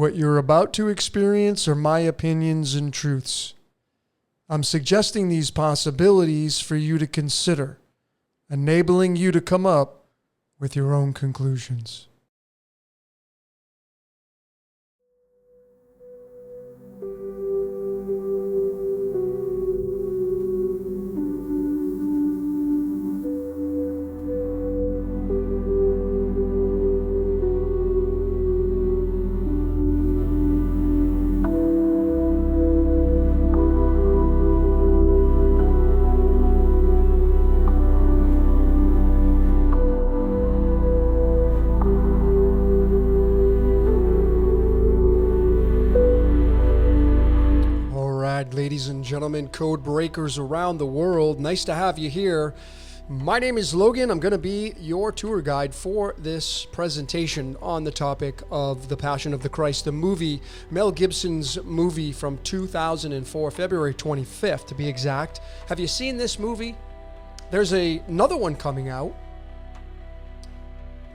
What you're about to experience are my opinions and truths. I'm suggesting these possibilities for you to consider, enabling you to come up with your own conclusions. Ladies and gentlemen, code breakers around the world, nice to have you here. My name is Logan. I'm going to be your tour guide for this presentation on the topic of The Passion of the Christ, the movie, Mel Gibson's movie from 2004, February 25th to be exact. Have you seen this movie? There's another one coming out,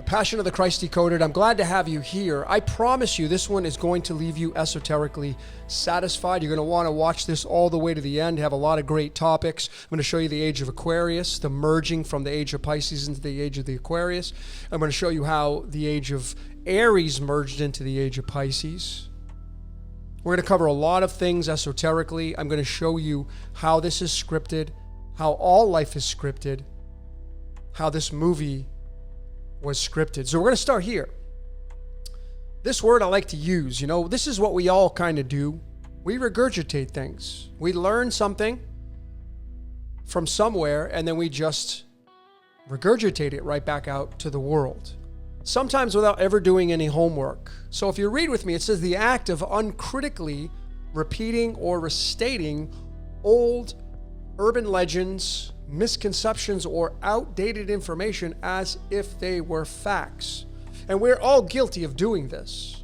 Passion of the Christ Decoded. I'm glad to have you here. I promise you this one is going to leave you esoterically satisfied. You're going to want to watch this all the way to the end. Have a lot of great topics. I'm going to show you the Age of Aquarius, the merging from the Age of Pisces into the Age of the Aquarius. I'm going to show you how the Age of Aries merged into the Age of Pisces. We're going to cover a lot of things esoterically. I'm going to show you how this is scripted, how all life is scripted, how this movie was scripted. So we're going to start here. This word I like to use, this is what we all kind of do. We regurgitate things. We learn something from somewhere and then we just regurgitate it right back out to the world. Sometimes without ever doing any homework. So if you read with me, it says the act of uncritically repeating or restating old urban legends, misconceptions, or outdated information as if they were facts. And we're all guilty of doing this.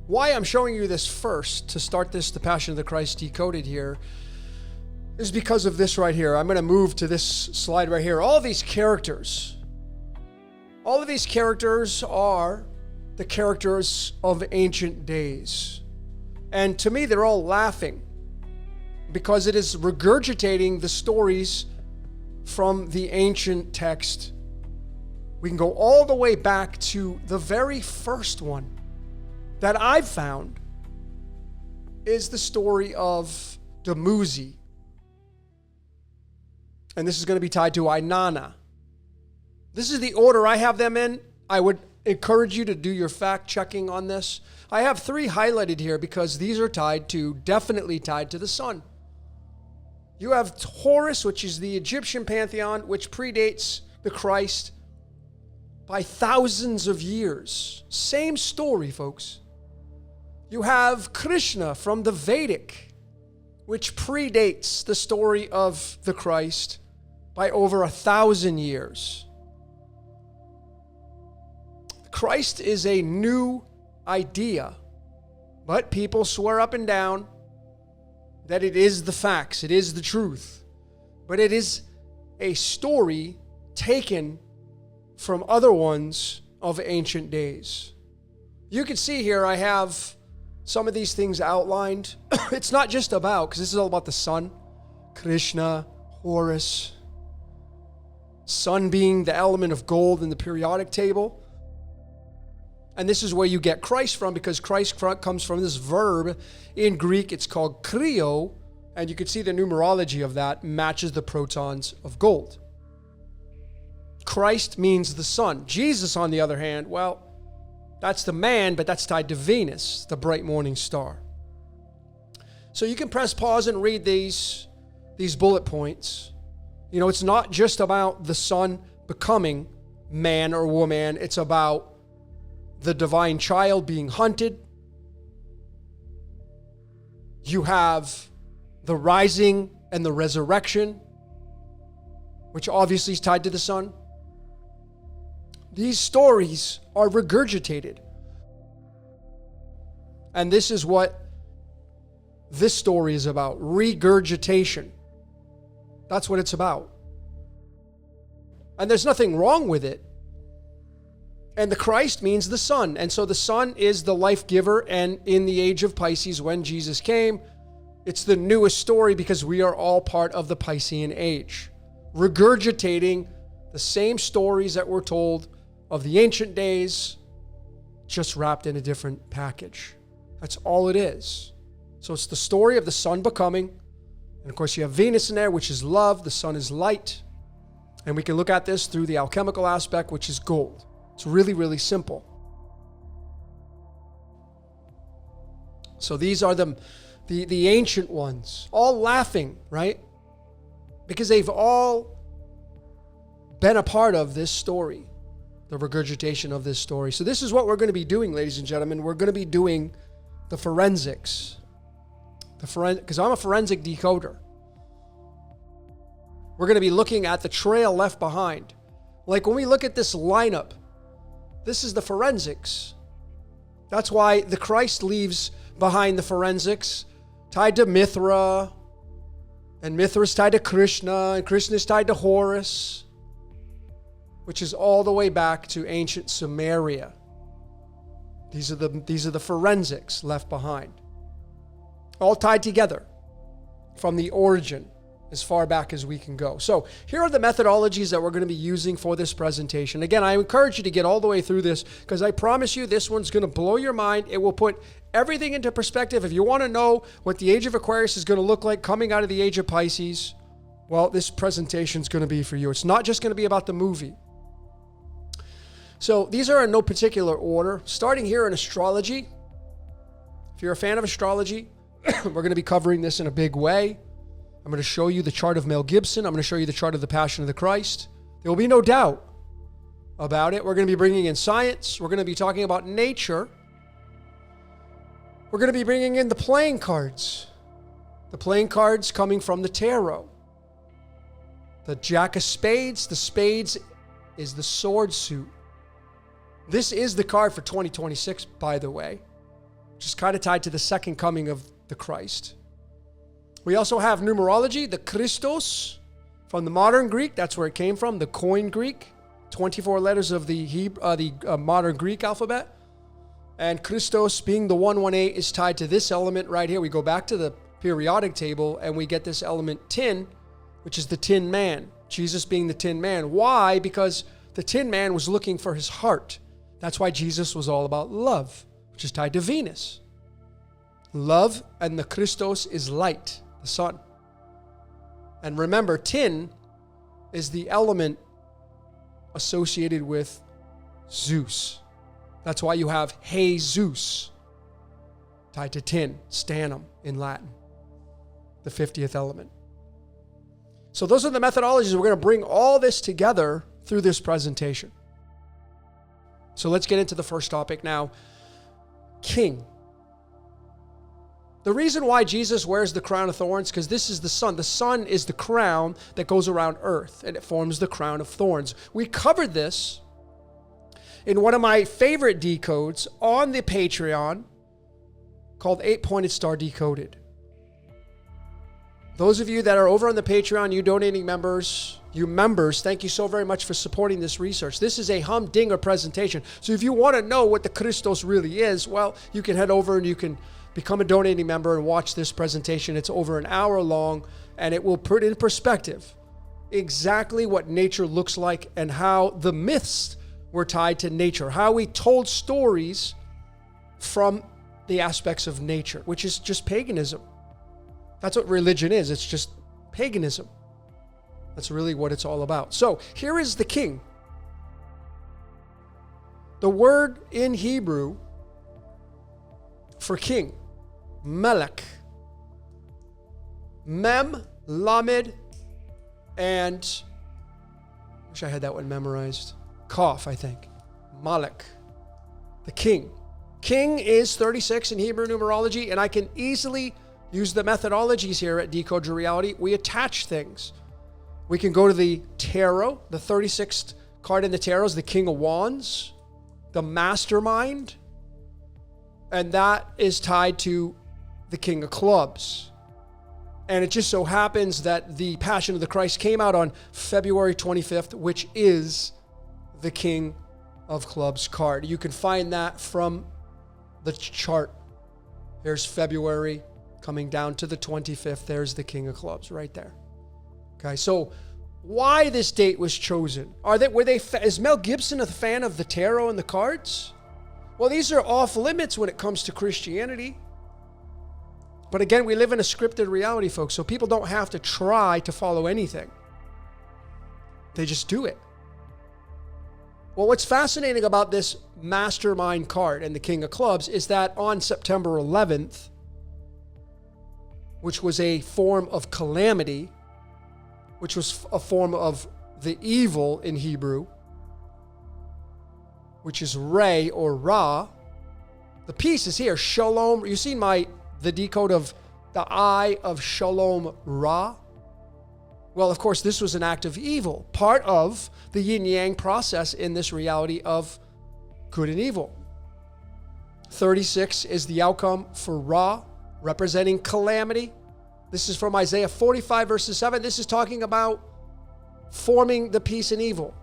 Why I'm showing you this first to start this, The Passion of the Christ Decoded here, is because of this right here. I'm going to move to this slide right here. All of these characters are the characters of ancient days. And to me, they're all laughing, because it is regurgitating the stories from the ancient text. We can go all the way back to the very first one that I've found is the story of Dumuzi. And this is going to be tied to Inanna. This is the order I have them in. I would encourage you to do your fact checking on this. I have 3 highlighted here because these are definitely tied to the sun. You have Horus, which is the Egyptian pantheon, which predates the Christ by thousands of years. Same story, folks. You have Krishna from the Vedic, which predates the story of the Christ by over 1,000 years. Christ is a new idea, but people swear up and down that it is the facts, it is the truth, but it is a story taken from other ones of ancient days. You can see here I have some of these things outlined. It's not just about, because this is all about the sun, Krishna, Horus, sun being the element of gold in the periodic table. And this is where you get Christ from, because Christ comes from this verb. In Greek, it's called kryo, and you can see the numerology of that matches the protons of gold. Christ means the sun. Jesus, on the other hand, well, that's the man, but that's tied to Venus, the bright morning star. So you can press pause and read these bullet points. It's not just about the sun becoming man or woman. It's about the divine child being hunted. You have the rising and the resurrection, which obviously is tied to the sun. These stories are regurgitated. And this is what this story is about, regurgitation. That's what it's about. And there's nothing wrong with it. And the Christ means the sun. And so the sun is the life giver. And in the age of Pisces, when Jesus came, it's the newest story because we are all part of the Piscean age, regurgitating the same stories that were told of the ancient days, just wrapped in a different package. That's all it is. So it's the story of the sun becoming. And of course, you have Venus in there, which is love. The sun is light. And we can look at this through the alchemical aspect, which is gold. It's really, really simple. So these are the ancient ones, all laughing, right? Because they've all been a part of this story, the regurgitation of this story. So this is what we're going to be doing, ladies and gentlemen. We're going to be doing the forensics. Because I'm a forensic decoder. We're going to be looking at the trail left behind. Like when we look at this lineup, this is the forensics. That's why the Christ leaves behind the forensics, tied to Mithra, and Mithra's tied to Krishna, and Krishna's tied to Horus, which is all the way back to ancient Sumeria. These are the forensics left behind. All tied together from the origin as far back as we can go. So here are the methodologies that we're going to be using for this presentation. Again, I encourage you to get all the way through this because I promise you this one's going to blow your mind. It will put everything into perspective. If you want to know what the Age of Aquarius is going to look like coming out of the Age of Pisces, well, this presentation is going to be for you. It's not just going to be about the movie. So these are in no particular order. Starting here in astrology. If you're a fan of astrology, we're going to be covering this in a big way. I'm going to show you the chart of Mel Gibson. I'm going to show you the chart of the Passion of the Christ. There will be no doubt about it. We're going to be bringing in science. We're going to be talking about nature. We're going to be bringing in the playing cards. The playing cards coming from the tarot. The Jack of Spades. The Spades is the sword suit. This is the card for 2026, by the way, which is kind of tied to the second coming of the Christ. We also have numerology, the Christos from the modern Greek. That's where it came from, the Koine Greek. 24 letters of the modern Greek alphabet. And Christos being the 118 is tied to this element right here. We go back to the periodic table and we get this element tin, which is the Tin Man. Jesus being the Tin Man. Why? Because the Tin Man was looking for his heart. That's why Jesus was all about love, which is tied to Venus. Love and the Christos is light. The sun. And remember, tin is the element associated with Zeus. That's why you have Jesus tied to tin, stannum in Latin, the 50th element. So those are the methodologies. We're going to bring all this together through this presentation. So let's get into the first topic now. King. The reason why Jesus wears the crown of thorns, because this is the sun. The sun is the crown that goes around earth, and it forms the crown of thorns. We covered this in one of my favorite decodes on the Patreon called 8-Pointed Star Decoded. Those of you that are over on the Patreon, you donating members, thank you so very much for supporting this research. This is a humdinger presentation. So if you want to know what the Christos really is, well, you can head over and you can become a donating member and watch this presentation. It's over an hour long, and it will put in perspective exactly what nature looks like and how the myths were tied to nature, how we told stories from the aspects of nature, which is just paganism. That's what religion is. It's just paganism. That's really what it's all about. So here is the king. The word in Hebrew for king, Melech, Mem, Lamed, and I wish I had that one memorized. Kaf, I think. Malek, the king. King is 36 in Hebrew numerology, and I can easily use the methodologies here at Decode Your Reality. We attach things. We can go to the tarot. The 36th card in the tarot is the King of Wands, the mastermind, and that is tied to the King of Clubs. And it just so happens that the Passion of the Christ came out on February 25th, which is the King of Clubs card. You can find that from the chart. Here's February coming down to the 25th. There's the King of Clubs right there. Okay, so why this date was chosen? Is Mel Gibson a fan of the tarot and the cards? Well, these are off limits when it comes to Christianity. But again, we live in a scripted reality, folks, so people don't have to try to follow anything. They just do it. Well, what's fascinating about this mastermind card and the King of Clubs is that on September 11th, which was a form of calamity, which was a form of the evil in Hebrew, which is Re or Ra. The piece is here, Shalom. You seen the decode of the eye of Shalom Ra? Well, of course, this was an act of evil, part of the yin-yang process in this reality of good and evil. 36 is the outcome for Ra, representing calamity. This is from Isaiah 45, verses 7. This is talking about forming the peace and evil.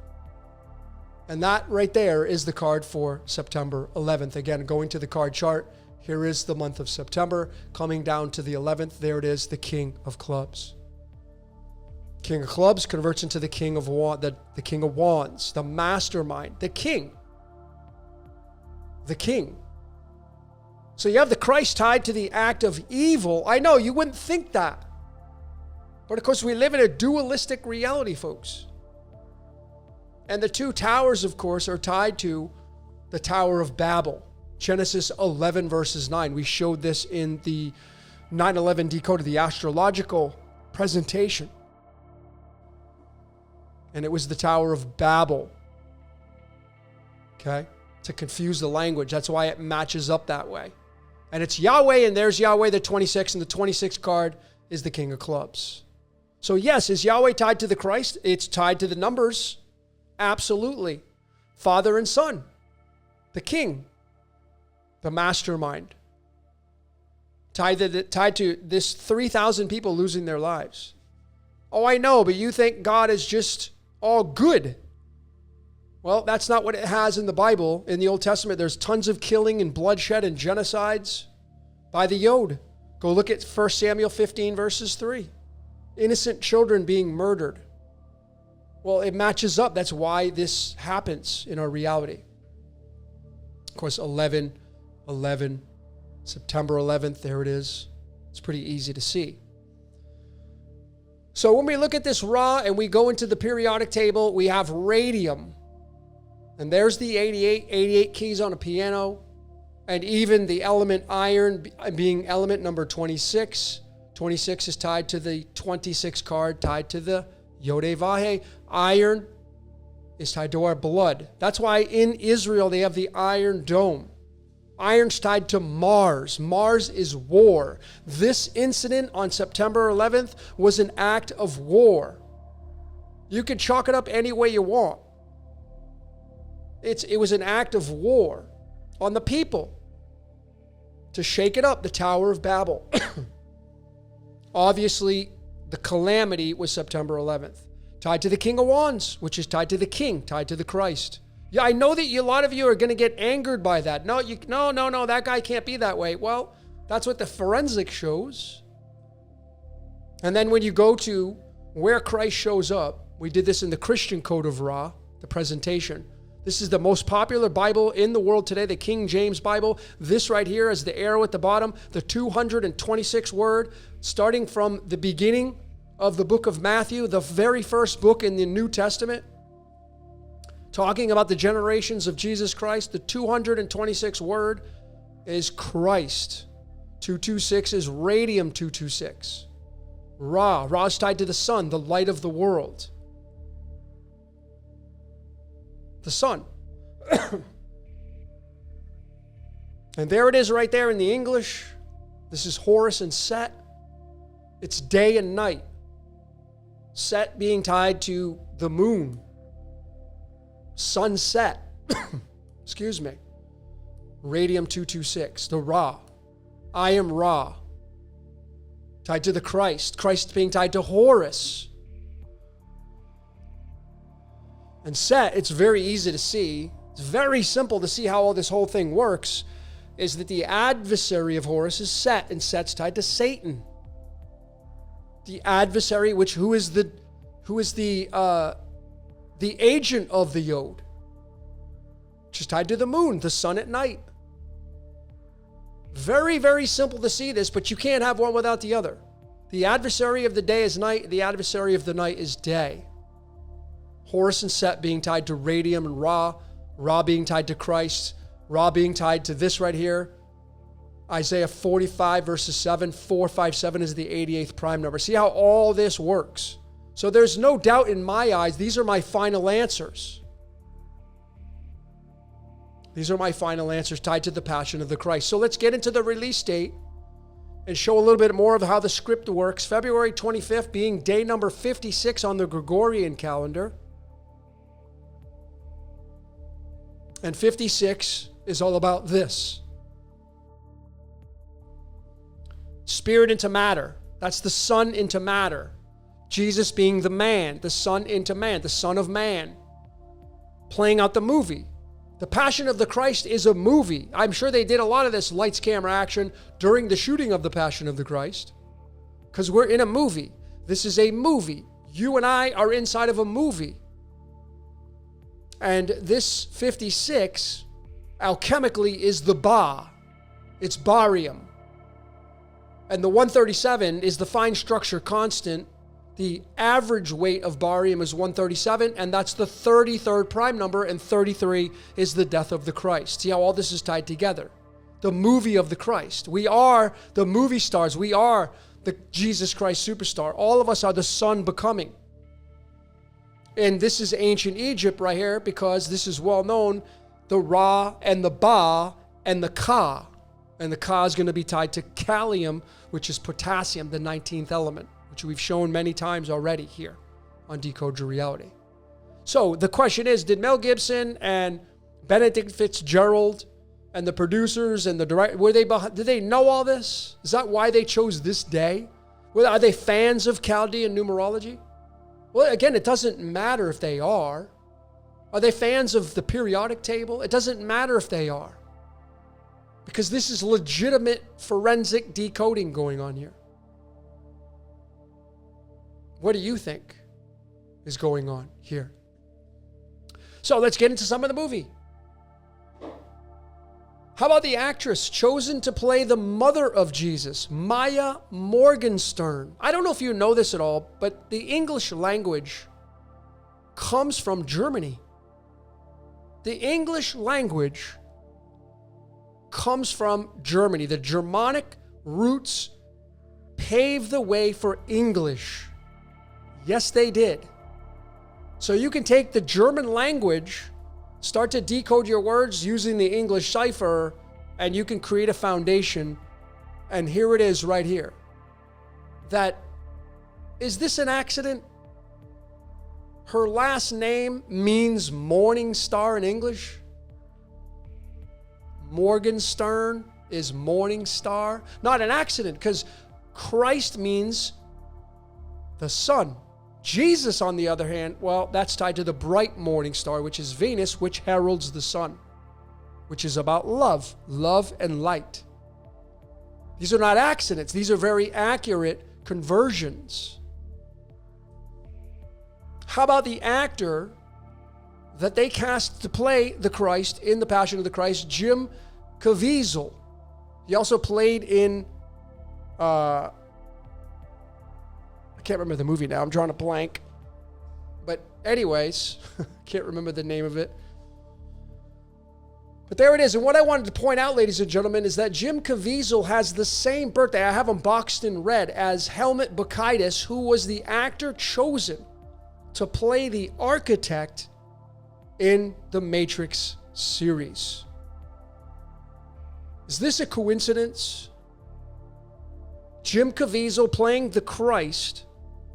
And that right there is the card for September 11th. Again, going to the card chart, here is the month of September. Coming down to the 11th, there it is, the King of Clubs. King of Clubs converts into the King of the King of Wands, the mastermind, the king. The king. So you have the Christ tied to the act of evil. I know, you wouldn't think that. But of course, we live in a dualistic reality, folks. And the two towers, of course, are tied to the Tower of Babel. Genesis 11, verses 9. We showed this in the 9/11 Decoded, the astrological presentation. And it was the Tower of Babel. Okay? To confuse the language. That's why it matches up that way. And it's Yahweh, and there's Yahweh, the 26, and the 26 card is the King of Clubs. So yes, is Yahweh tied to the Christ? It's tied to the numbers. Absolutely. Father and Son. The King. The mastermind. Tied to this 3,000 people losing their lives. Oh, I know, but you think God is just all good. Well, that's not what it has in the Bible. In the Old Testament, there's tons of killing and bloodshed and genocides by the Yod. Go look at 1 Samuel 15, verses 3. Innocent children being murdered. Well, it matches up. That's why this happens in our reality. Of course, 11, September 11th, there it is. It's pretty easy to see. So when we look at this Ra and we go into the periodic table, we have radium. And there's the 88 keys on a piano. And even the element iron being element number 26. 26 is tied to the 26 card, tied to the Yod-Heh-Vah-Heh. Iron is tied to our blood. That's why in Israel they have the Iron Dome. Iron's tied to Mars. Mars is war. This incident on September 11th was an act of war. You could chalk it up any way you want. It was an act of war on the people to shake it up, the Tower of Babel. Obviously, the calamity was September 11th. Tied to the King of Wands, which is tied to the King, tied to the Christ. Yeah, I know that a lot of you are going to get angered by that. No, that guy can't be that way. Well, that's what the forensic shows. And then when you go to where Christ shows up, we did this in the Christian Code of Ra, the presentation. This is the most popular Bible in the world today, the King James Bible. This right here is the arrow at the bottom, the 226 word, starting from the beginning of the book of Matthew, the very first book in the New Testament. Talking about the generations of Jesus Christ, the 226 word is Christ. 226 is radium 226. Ra. Ra is tied to the sun, the light of the world. The sun. And there it is right there in the English. This is Horus and Set. It's day and night. Set being tied to the moon. Sunset. Excuse me. Radium 226, the Ra. I am Ra. Tied to the Christ. Christ being tied to Horus. And Set, it's very easy to see. It's very simple to see how all this whole thing works, is that the adversary of Horus is Set, and Set's tied to Satan. The adversary, who is the agent of the Yod, which is tied to the moon, the sun at night. Very, very simple to see this, but you can't have one without the other. The adversary of the day is night, the adversary of the night is day. Horus and Set being tied to radium and Ra, Ra being tied to Christ, Ra being tied to this right here. Isaiah 45 verses 7, 457 is the 88th prime number. See how all this works? So there's no doubt in my eyes, these are my final answers. These are my final answers tied to the Passion of the Christ. So let's get into the release date and show a little bit more of how the script works. February 25th being day number 56 on the Gregorian calendar. And 56 is all about this. Spirit into matter. That's the Son into matter. Jesus being the man, the Son into man, the Son of Man. Playing out the movie. The Passion of the Christ is a movie. I'm sure they did a lot of this lights, camera, action during the shooting of the Passion of the Christ, because we're in a movie. This is a movie. You and I are inside of a movie. And this 56, alchemically, is the Ba. It's barium. And the 137 is the fine structure constant. The average weight of barium is 137, and that's the 33rd prime number, and 33 is the death of the Christ. See how all this is tied together? The movie of the Christ. We are the movie stars. We are the Jesus Christ superstar. All of us are the Son becoming. And this is ancient Egypt right here, because this is well known, the Ra and the Ba and the Ka. And the Ka is going to be tied to Kalium, which is potassium, the 19th element, which we've shown many times already here on Decode Your Reality. So the question is, did Mel Gibson and Benedict Fitzgerald and the producers and the director, did they know all this? Is that why they chose this day? Are they fans of Chaldean numerology? Well, again, it doesn't matter if they are. Are they fans of the periodic table? It doesn't matter if they are. Because this is legitimate forensic decoding going on here. What do you think is going on here? So let's get into some of the movie. How about the actress chosen to play the mother of Jesus, Maya Morgenstern? I don't know if you know this at all, but the English language comes from Germany. The English language comes from Germany. The Germanic roots paved the way for English. Yes, they did. So you can take the German language, start to decode your words using the English cipher, and you can create a foundation. And here it is right here. Is this an accident? Her last name means morning star in English. Morgenstern is morning star. Not an accident, because Christ means the sun. Jesus, on the other hand, well, that's tied to the bright morning star, which is Venus, which heralds the sun, which is about love and light. These are not accidents. These are very accurate conversions. How about the actor that they cast to play the Christ in the Passion of the Christ, Jim Caviezel? He also played in, I can't remember the movie now. I'm drawing a blank. But anyways, can't remember the name of it. But there it is. And what I wanted to point out, ladies and gentlemen, is that Jim Caviezel has the same birthday. I have him boxed in red as Helmut Bakaitis, who was the actor chosen to play the architect in the Matrix series. Is this a coincidence? Jim Caviezel playing the Christ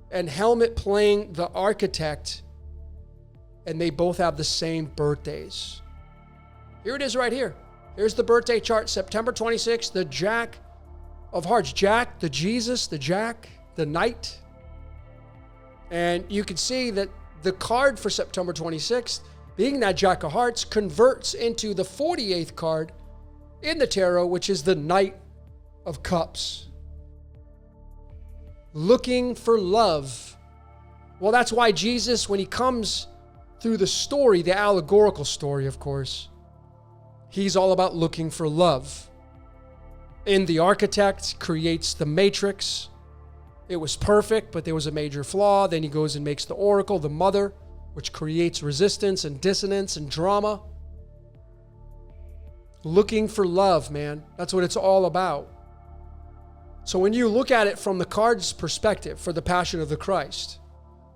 and Helmut playing the architect, and they both have the same birthdays. Here it is right here. Here's the birthday chart, September 26th, the Jack of Hearts. Jack, the Jesus, the Jack, the Knight. And you can see that the card for September 26th being that Jack of Hearts, converts into the 48th card in the tarot, which is the Knight of Cups. Looking for love. Well, that's why Jesus, when he comes through the story, the allegorical story, of course, he's all about looking for love. In The Architect, creates the Matrix. It was perfect, but there was a major flaw. Then he goes and makes the Oracle, the Mother, which creates resistance and dissonance and drama. Looking for love, man. That's what it's all about. So when you look at it from the card's perspective for the Passion of the Christ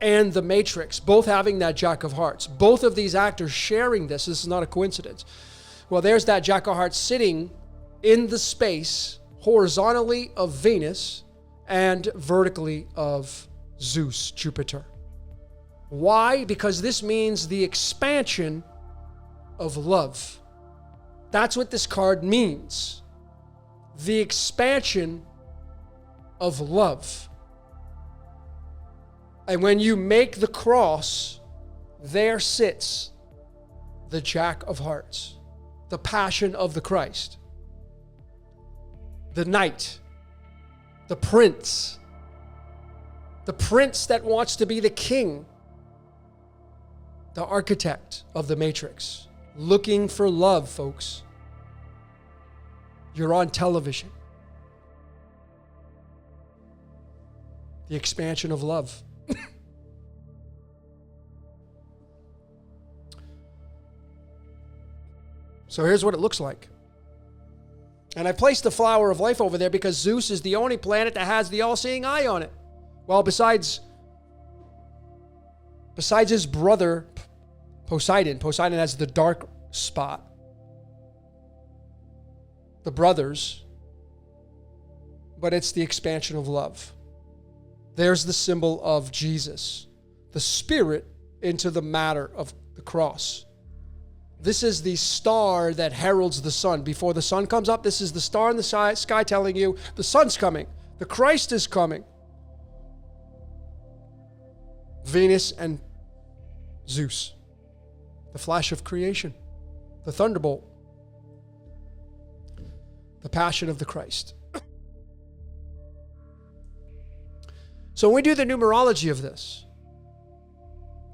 and the Matrix, both having that Jack of Hearts, both of these actors sharing this is not a coincidence. Well, there's that Jack of Hearts sitting in the space horizontally of Venus and vertically of Zeus, Jupiter. Why? Because this means the expansion of love. That's what this card means. The expansion of love. And when you make the cross, there sits the Jack of Hearts, the Passion of the Christ, the Knight, the Prince that wants to be the king, the architect of the Matrix. Looking for love, folks. You're on television. The expansion of love. So here's what it looks like. And I placed the Flower of Life over there because Zeus is the only planet that has the all-seeing eye on it. Well, besides his brother, Poseidon. Poseidon has the dark spot. The brothers. But it's the expansion of love. There's the symbol of Jesus. The spirit into the matter of the cross. This is the star that heralds the sun. Before the sun comes up, this is the star in the sky telling you the sun's coming. The Christ is coming. Venus and Zeus. The flash of creation. The thunderbolt. The Passion of the Christ. So when we do the numerology of this,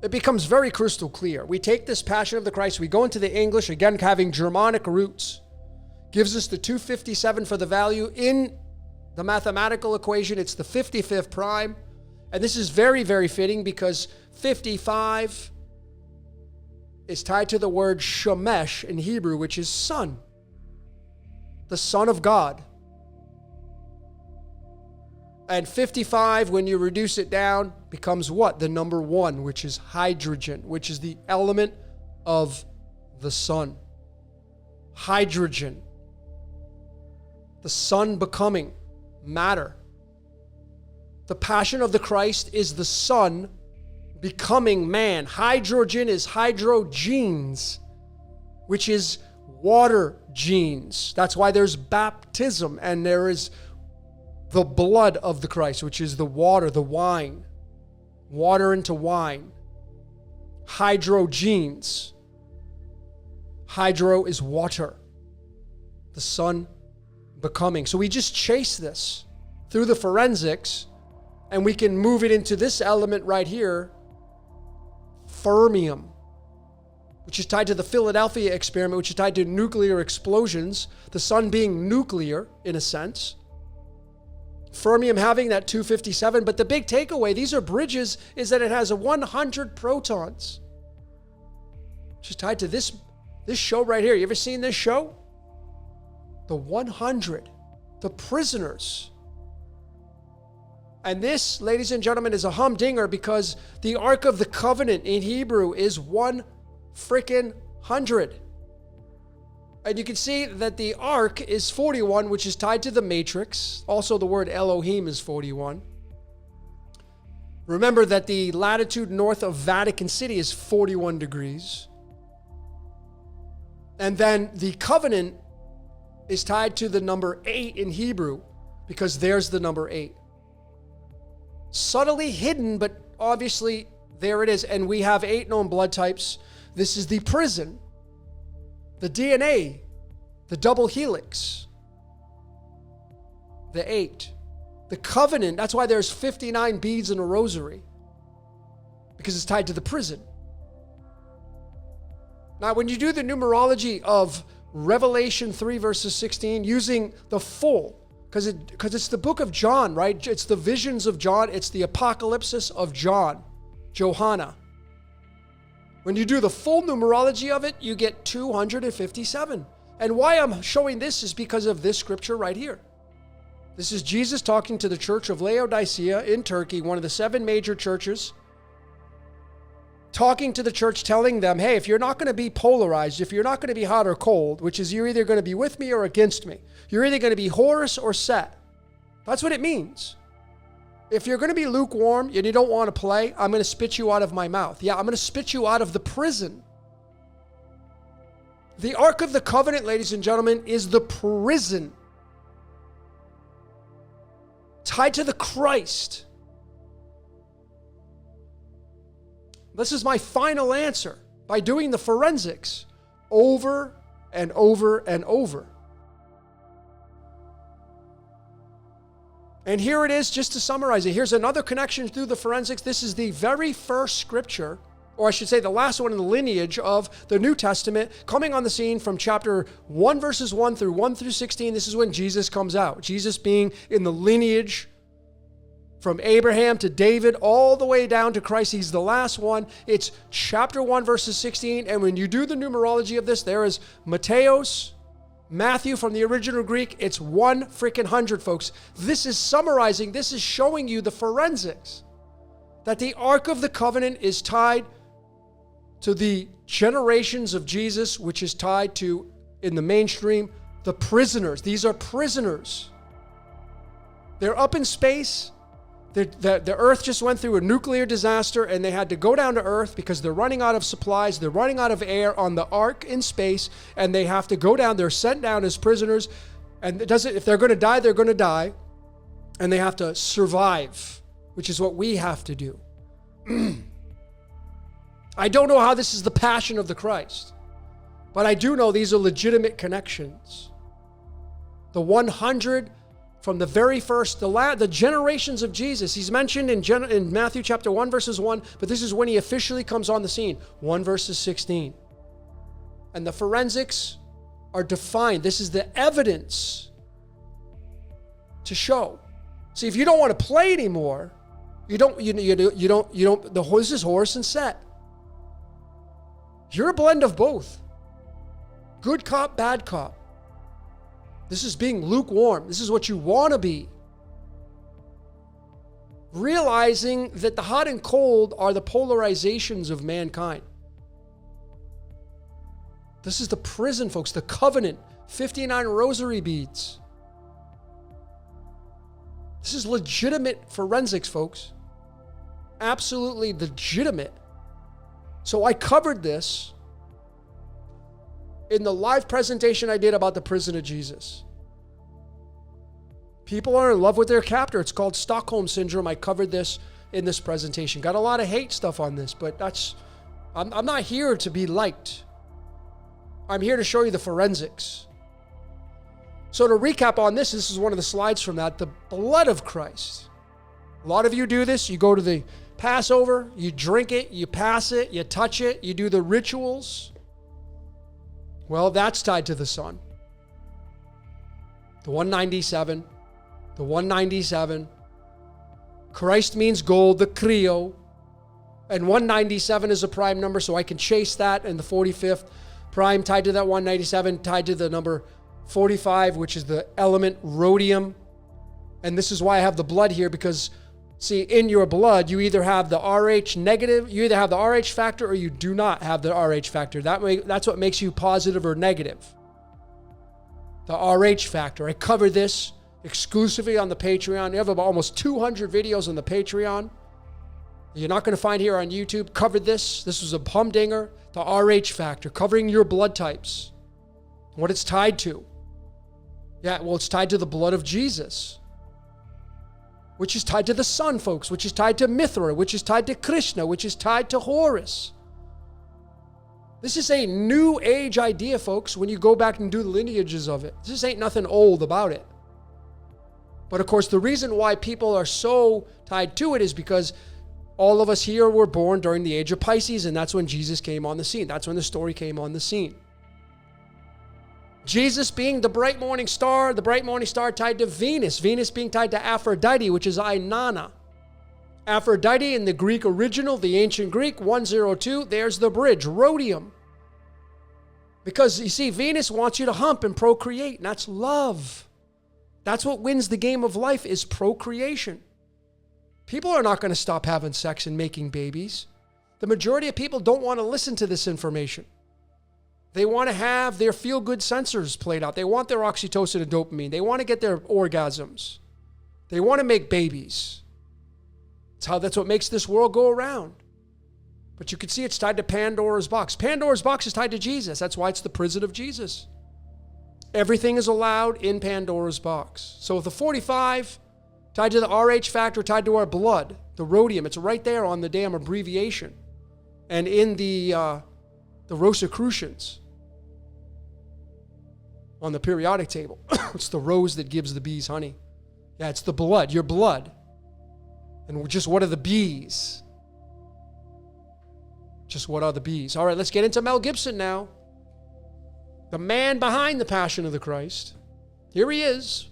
it becomes very crystal clear. We take this Passion of the Christ, we go into the English, again having Germanic roots, gives us the 257 for the value. In the mathematical equation, it's the 55th prime. And this is very, very fitting because 55 is tied to the word Shemesh in Hebrew, which is son. The Son of God. And 55, when you reduce it down, becomes what? The number 1, which is hydrogen, which is the element of the sun. Hydrogen. The sun becoming matter. The Passion of the Christ is the sun becoming man. Hydrogen is hydrogenes, which is water genes. That's why there's baptism and there is the blood of the Christ, which is the water, the wine. Water into wine. Hydrogenes. Hydro is water. The sun becoming. So we just chase this through the forensics and we can move it into this element right here, fermium, which is tied to the Philadelphia experiment, which is tied to nuclear explosions, the sun being nuclear in a sense. Fermium having that 257, but the big takeaway, these are bridges, is that it has a 100 protons, which is tied to this show right here. You ever seen this show? The 100, the prisoners. And this, ladies and gentlemen, is a humdinger because the Ark of the Covenant in Hebrew is 1 freaking 100. And you can see that the ark is 41, which is tied to the matrix. Also, the word Elohim is 41. Remember that the latitude north of Vatican City is 41 degrees. And then the covenant is tied to the number 8 in Hebrew because there's the number 8. Subtly hidden, but obviously there it is. And we have 8 known blood types. This is the prison, the DNA, the double helix, the 8, the covenant. That's why there's 59 beads in a rosary, because it's tied to the prison. Now, when you do the numerology of Revelation 3 verses 16, using the full, because it's the book of John, right? It's the visions of John. It's the apocalypsis of John, Johanna. When you do the full numerology of it, you get 257. And why I'm showing this is because of this scripture right here. This is Jesus talking to the church of Laodicea in Turkey, one of the 7 major churches, talking to the church, telling them, hey, if you're not going to be polarized, if you're not going to be hot or cold, which is you're either going to be with me or against me. You're either going to be Horus or Set. That's what it means. If you're going to be lukewarm and you don't want to play, I'm going to spit you out of my mouth. Yeah, I'm going to spit you out of the prison. The Ark of the Covenant, ladies and gentlemen, is the prison tied to the Christ. This is my final answer by doing the forensics over and over and over. And here it is, just to summarize it. Here's another connection through the forensics. This is the very first scripture, or I should say the last one in the lineage of the New Testament, coming on the scene from chapter 1, verses 1 through 16. This is when Jesus comes out. Jesus being in the lineage from Abraham to David, all the way down to Christ. He's the last one. It's chapter 1, verses 16. And when you do the numerology of this, there is Mateos, Matthew from the original Greek. It's 100, folks. This is summarizing, this is showing you the forensics. That the Ark of the Covenant is tied to the generations of Jesus, which is tied to, in the mainstream, the prisoners. These are prisoners. They're up in space. The Earth just went through a nuclear disaster, and they had to go down to Earth because they're running out of supplies. They're running out of air on the Ark in space, and they have to go down. They're sent down as prisoners, and if they're going to die, they're going to die, and they have to survive, which is what we have to do. I don't know how this is the passion of the Christ, but I do know these are legitimate connections. The 100 from the very first, the generations of Jesus. He's mentioned in Matthew chapter 1, verses 1, but this is when he officially comes on the scene, 1 verses 16. And the forensics are defined. This is the evidence to show. See, if you don't want to play anymore, this is Horus and Set. You're a blend of both. Good cop, bad cop. This is being lukewarm. This is what you want to be. Realizing that the hot and cold are the polarizations of mankind. This is the prison, folks, the covenant, 59 rosary beads. This is legitimate forensics, folks. Absolutely legitimate. So I covered this in the live presentation I did about the prison of Jesus. People are in love with their captor. It's called Stockholm Syndrome. I covered this in this presentation. Got a lot of hate stuff on this, but I'm not here to be liked. I'm here to show you the forensics. So to recap on this is one of the slides from that, the blood of Christ. A lot of you do this. You go to the Passover, you drink it, you pass it, you touch it, you do the rituals. Well, that's tied to the sun. The 197. The 197. Christ means gold, the Crio. And 197 is a prime number, so I can chase that. And the 45th prime tied to that 197, tied to the number 45, which is the element rhodium. And this is why I have the blood here, because see, in your blood, you either have the RH negative, you either have the RH factor, or you do not have the RH factor. That's what makes you positive or negative. The RH factor. I covered this exclusively on the Patreon. You have about almost 200 videos on the Patreon. You're not going to find here on YouTube. Covered this. This was a humdinger. The RH factor, covering your blood types. What it's tied to. Yeah, well, it's tied to the blood of Jesus, which is tied to the sun, folks, which is tied to Mithra, which is tied to Krishna, which is tied to Horus. This is a new age idea, folks, when you go back and do the lineages of it. This ain't nothing old about it. But of course, the reason why people are so tied to it is because all of us here were born during the age of Pisces, and that's when Jesus came on the scene. That's when the story came on the scene. Jesus being the bright morning star tied to Venus. Venus being tied to Aphrodite, which is Inanna. Aphrodite in the Greek original, the ancient Greek, 102, there's the bridge, rhodium. Because you see, Venus wants you to hump and procreate, and that's love. That's what wins the game of life, is procreation. People are not going to stop having sex and making babies. The majority of people don't want to listen to this information. They want to have their feel-good sensors played out. They want their oxytocin and dopamine. They want to get their orgasms. They want to make babies. That's what makes this world go around. But you can see it's tied to Pandora's box. Pandora's box is tied to Jesus. That's why it's the prison of Jesus. Everything is allowed in Pandora's box. So the 45, tied to the RH factor, tied to our blood, the rhodium, it's right there on the damn abbreviation. And in the Rosicrucians, on the periodic table, it's the rose that gives the bees honey. Yeah, it's the blood, your blood. And just what are the bees? Just what are the bees? All right, let's get into Mel Gibson now. The man behind the Passion of the Christ. Here he is.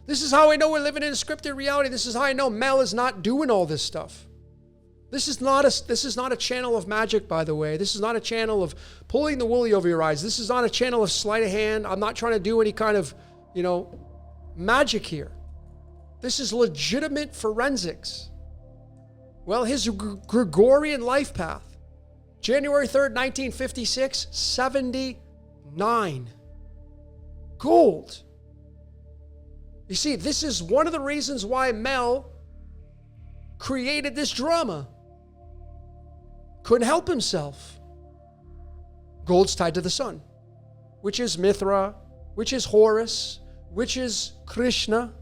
This is how I know we're living in a scripted reality. This is how I know Mel is not doing all this stuff. This is not a channel of magic, by the way. This is not a channel of pulling the woolly over your eyes. This is not a channel of sleight of hand. I'm not trying to do any kind of, magic here. This is legitimate forensics. Well, his Gregorian life path. January 3rd, 1956, 79. Gold. You see, this is one of the reasons why Mel created this drama. Couldn't help himself. Gold's tied to the sun, which is Mithra, which is Horus, which is Krishna,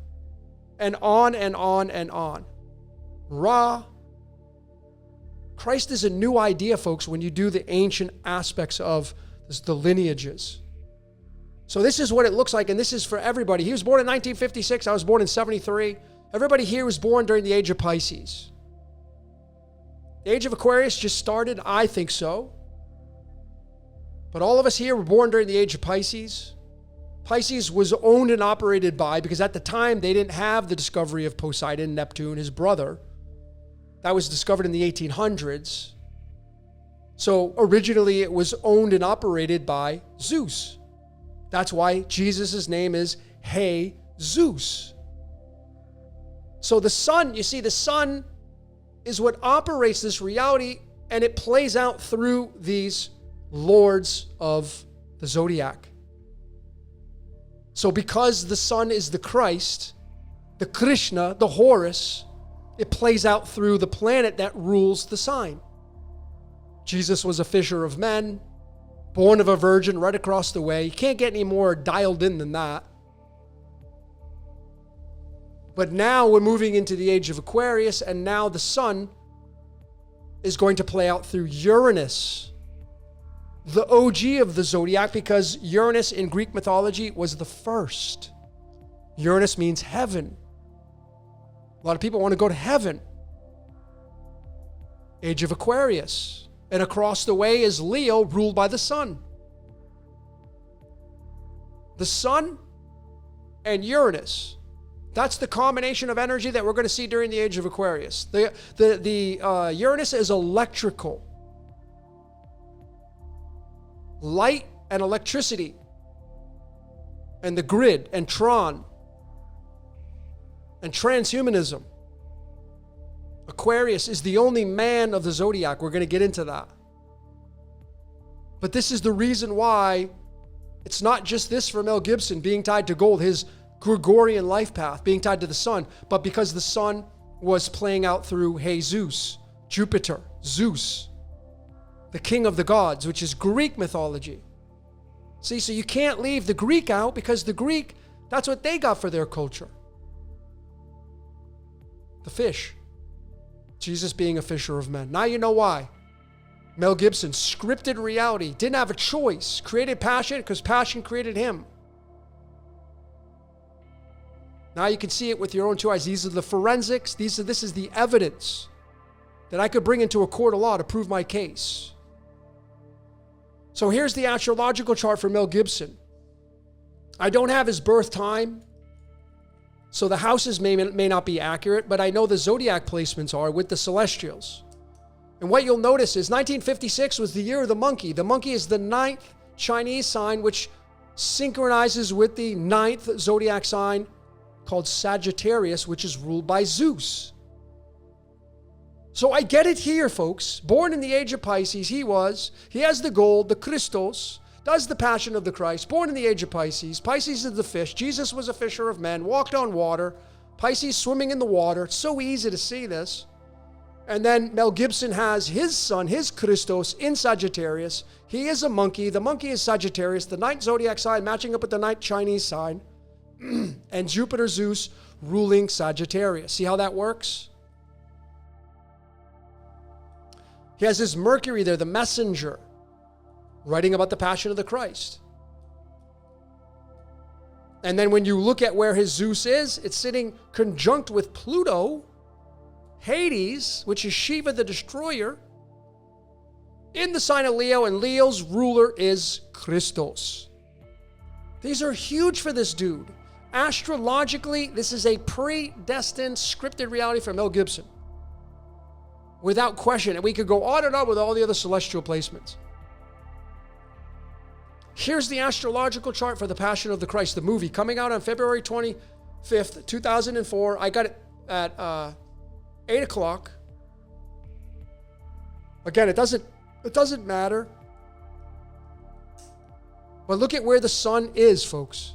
and on and on and on. Ra. Christ is a new idea, folks, when you do the ancient aspects of the lineages. So this is what it looks like, and this is for everybody. He was born in 1956. I was born in 73. Everybody here was born during the age of Pisces. The age of Aquarius just started, I think so. But all of us here were born during the age of Pisces. Pisces was owned and operated by, because at the time they didn't have the discovery of Poseidon, Neptune, his brother. That was discovered in the 1800s. So originally it was owned and operated by Zeus. That's why Jesus' name is Hey Zeus. So the sun, you see, the sun is what operates this reality, and it plays out through these lords of the zodiac. So because the sun is the Christ, the Krishna, the Horus, it plays out through the planet that rules the sign. Jesus was a fisher of men, born of a virgin right across the way. You can't get any more dialed in than that. But now we're moving into the age of Aquarius, and now the sun is going to play out through Uranus, the OG of the zodiac, because Uranus in Greek mythology was the first. Uranus means heaven. A lot of people want to go to heaven. Age of Aquarius. And across the way is Leo, ruled by the sun. The sun and Uranus. That's the combination of energy that we're going to see during the age of Aquarius. The Uranus is electrical. Light and electricity. And the grid and Tron. And transhumanism. Aquarius is the only man of the zodiac. We're going to get into that. But this is the reason why it's not just this for Mel Gibson being tied to gold, his Gregorian life path being tied to the sun, but because the sun was playing out through Jesus, Jupiter, Zeus, the king of the gods, which is Greek mythology. See, so you can't leave the Greek out, because the Greek, that's what they got for their culture. The fish. Jesus being a fisher of men. Now you know why. Mel Gibson, scripted reality, didn't have a choice, created passion because passion created him. Now you can see it with your own two eyes. These are the forensics. This is the evidence that I could bring into a court of law to prove my case. So here's the astrological chart for Mel Gibson. I don't have his birth time, so the houses may not be accurate, but I know the zodiac placements are with the celestials. And what you'll notice is 1956 was the year of the monkey. The monkey is the 9th Chinese sign, which synchronizes with the 9th zodiac sign called Sagittarius, which is ruled by Zeus. So I get it here, folks. Born in the age of Pisces, he has the gold, the Christos, does the passion of the Christ, born in the age of Pisces. Pisces is the fish. Jesus was a fisher of men, walked on water. Pisces swimming in the water. It's so easy to see this. And then Mel Gibson has his son, his Christos, in Sagittarius. He is a monkey. The monkey is Sagittarius, the 9th zodiac sign matching up with the 9th Chinese sign. And Jupiter, Zeus, ruling Sagittarius. See how that works? He has his Mercury there, the messenger, writing about the passion of the Christ. And then when you look at where his Zeus is, it's sitting conjunct with Pluto, Hades, which is Shiva the destroyer, in the sign of Leo, and Leo's ruler is Christos. These are huge for this dude. Astrologically, this is a predestined, scripted reality for Mel Gibson. Without question. And we could go on and on with all the other celestial placements. Here's the astrological chart for The Passion of the Christ, the movie, coming out on February 25th, 2004. I got it at 8 o'clock. Again, it doesn't matter. But look at where the sun is, folks.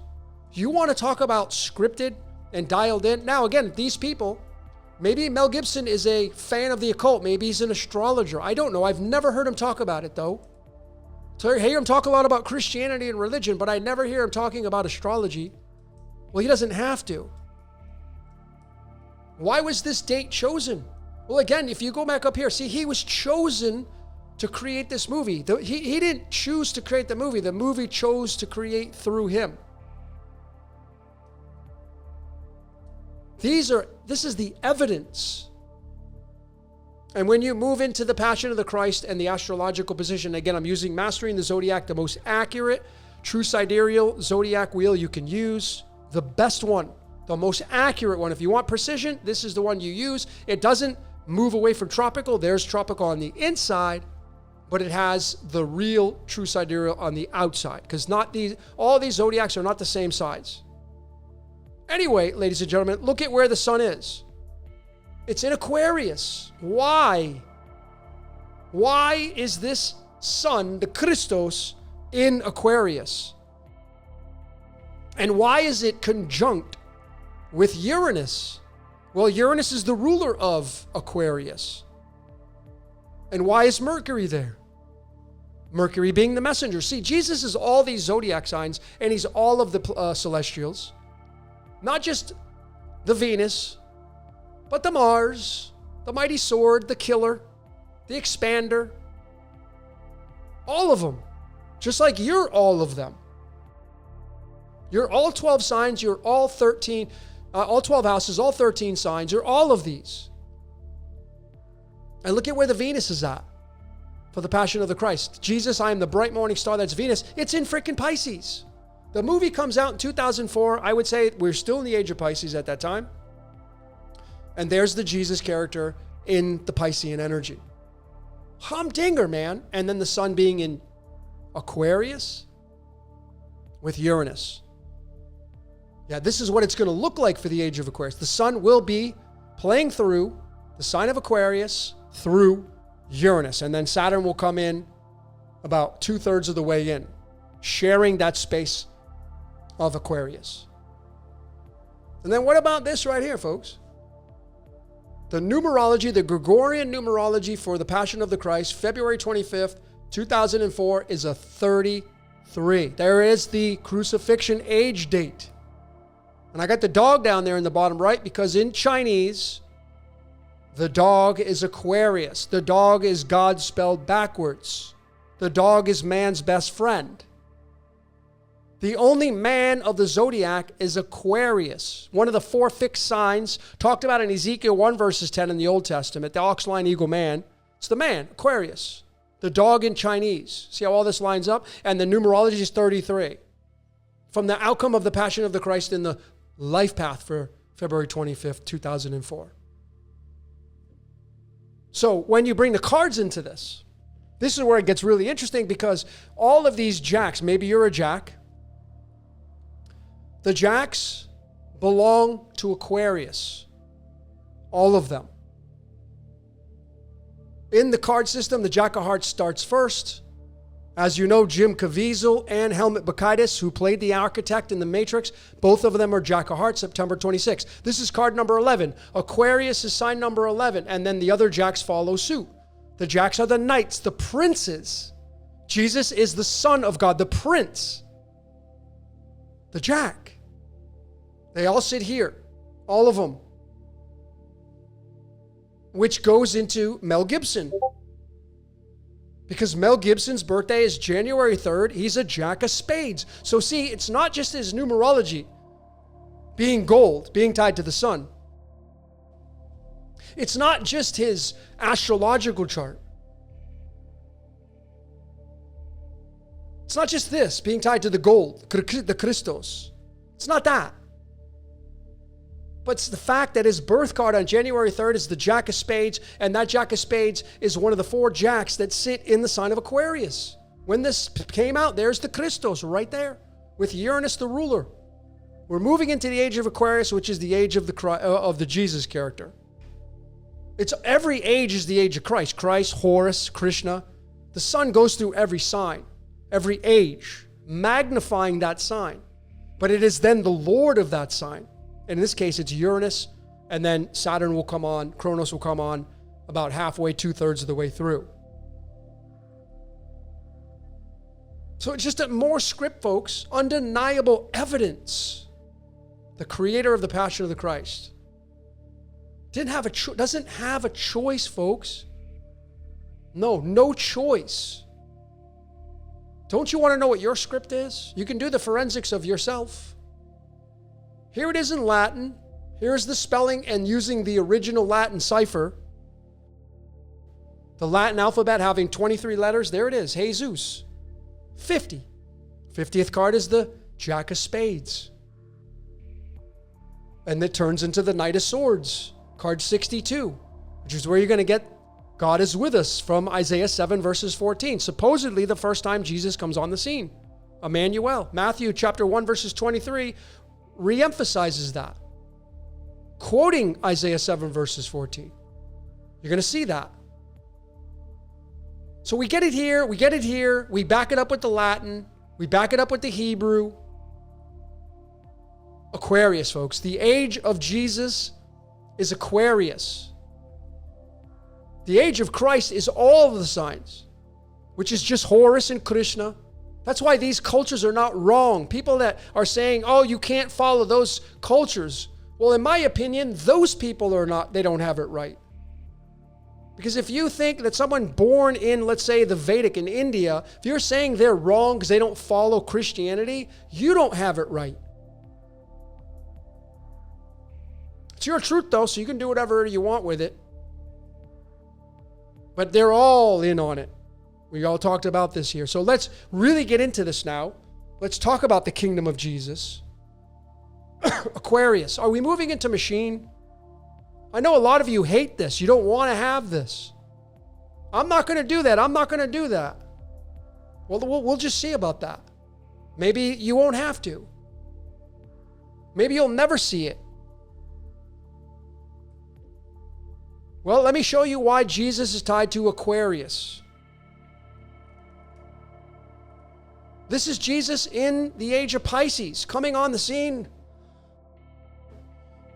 You want to talk about scripted and dialed in? Now, again, these people, maybe Mel Gibson is a fan of the occult. Maybe he's an astrologer. I don't know. I've never heard him talk about it, though. So I hear him talk a lot about Christianity and religion, but I never hear him talking about astrology. Well, he doesn't have to. Why was this date chosen? Well, again, if you go back up here, see, he was chosen to create this movie. He didn't choose to create the movie chose to create through him. This is the evidence. And when you move into the Passion of the Christ and the astrological position, again, I'm using Mastering the Zodiac, the most accurate true sidereal zodiac wheel you can use, the best one, the most accurate one. If you want precision, this is the one you use. It doesn't move away from tropical. There's tropical on the inside, but it has the real true sidereal on the outside, because all these zodiacs are not the same size. Anyway, ladies and gentlemen, look at where the sun is. It's in Aquarius. Why? Why is this sun, the Christos, in Aquarius? And why is it conjunct with Uranus? Well, Uranus is the ruler of Aquarius. And why is Mercury there? Mercury being the messenger. See, Jesus is all these zodiac signs, and he's all of the celestials. Not just the Venus, but the Mars, the mighty sword, the killer, the expander. All of them. Just like you're all of them. You're all 12 signs, you're all 13, all 12 houses, all 13 signs, you're all of these. And look at where the Venus is at for the Passion of the Christ. Jesus, I am the bright morning star, that's Venus. It's in frickin' Pisces. The movie comes out in 2004. I would say we're still in the age of Pisces at that time. And there's the Jesus character in the Piscean energy. Humdinger, man. And then the sun being in Aquarius with Uranus. Yeah, this is what it's going to look like for the age of Aquarius. The sun will be playing through the sign of Aquarius through Uranus. And then Saturn will come in about 2/3 of the way in, sharing that space of Aquarius. And then what about this right here, folks? The numerology, the Gregorian numerology for the Passion of the Christ, February 25th, 2004, is a 33. There is the crucifixion age date. And I got the dog down there in the bottom right because in Chinese, The dog is Aquarius. The dog is God spelled backwards. The dog is man's best friend. The only man of the zodiac is Aquarius, one of the 4 fixed signs talked about in Ezekiel 1 verses 10 in the Old Testament, the ox, lion, eagle, man. It's the man, Aquarius. The dog in Chinese. See how all this lines up? And the numerology is 33. From the outcome of the Passion of the Christ in the life path for February 25th, 2004. So when you bring the cards into this, this is where it gets really interesting, because all of these jacks, maybe you're a jack. The jacks belong to Aquarius. All of them. In the card system, the Jack of Hearts starts first. As you know, Jim Caviezel and Helmut Bakaitis, who played the architect in The Matrix, both of them are Jack of Hearts, September 26th. This is card number 11. Aquarius is sign number 11, and then the other jacks follow suit. The jacks are the knights, the princes. Jesus is the Son of God, the prince. The jack. They all sit here, all of them. Which goes into Mel Gibson. Because Mel Gibson's birthday is January 3rd. He's a jack of spades. So see, it's not just his numerology being gold, being tied to the sun. It's not just his astrological chart. It's not just this being tied to the gold, the Christos. It's not that. But it's the fact that his birth card on January 3rd is the Jack of Spades, and that Jack of Spades is one of the 4 jacks that sit in the sign of Aquarius. When this came out, there's the Christos right there, with Uranus the ruler. We're moving into the age of Aquarius, which is the age of the Jesus character. It's every age is the age of Christ. Christ, Horus, Krishna. The sun goes through every sign, every age, magnifying that sign. But it is then the Lord of that sign. In this case, it's Uranus, and then Saturn will come on, Kronos will come on about halfway, 2/3 of the way through. So it's just more script, folks, undeniable evidence. The creator of the Passion of the Christ doesn't have a choice, folks. No choice. Don't you want to know what your script is? You can do the forensics of yourself. Here it is in Latin. Here's the spelling and using the original Latin cipher. The Latin alphabet having 23 letters. There it is. Jesus. 50. 50th card is the Jack of Spades. And it turns into the Knight of Swords. Card 62, which is where you're going to get God is with us from Isaiah 7 verses 14. Supposedly the first time Jesus comes on the scene. Emmanuel. Matthew chapter 1 verses 23 reemphasizes that. Quoting Isaiah 7 verses 14. You're going to see that. So we get it here. We back it up with the Latin. We back it up with the Hebrew. Aquarius, folks. The age of Jesus is Aquarius. The age of Christ is all of the signs, which is just Horus and Krishna. That's why these cultures are not wrong. People that are saying, oh, you can't follow those cultures. Well, in my opinion, those people they don't have it right. Because if you think that someone born in, let's say, the Vedic in India, if you're saying they're wrong because they don't follow Christianity, you don't have it right. It's your truth, though, so you can do whatever you want with it. But they're all in on it. We all talked about this here. So let's really get into this now. Let's talk about the kingdom of Jesus. Aquarius. Are we moving into machine? I know a lot of you hate this. You don't want to have this. I'm not going to do that. I'm not going to do that. Well, we'll just see about that. Maybe you won't have to. Maybe you'll never see it. Well, let me show you why Jesus is tied to Aquarius. This is Jesus in the age of Pisces, coming on the scene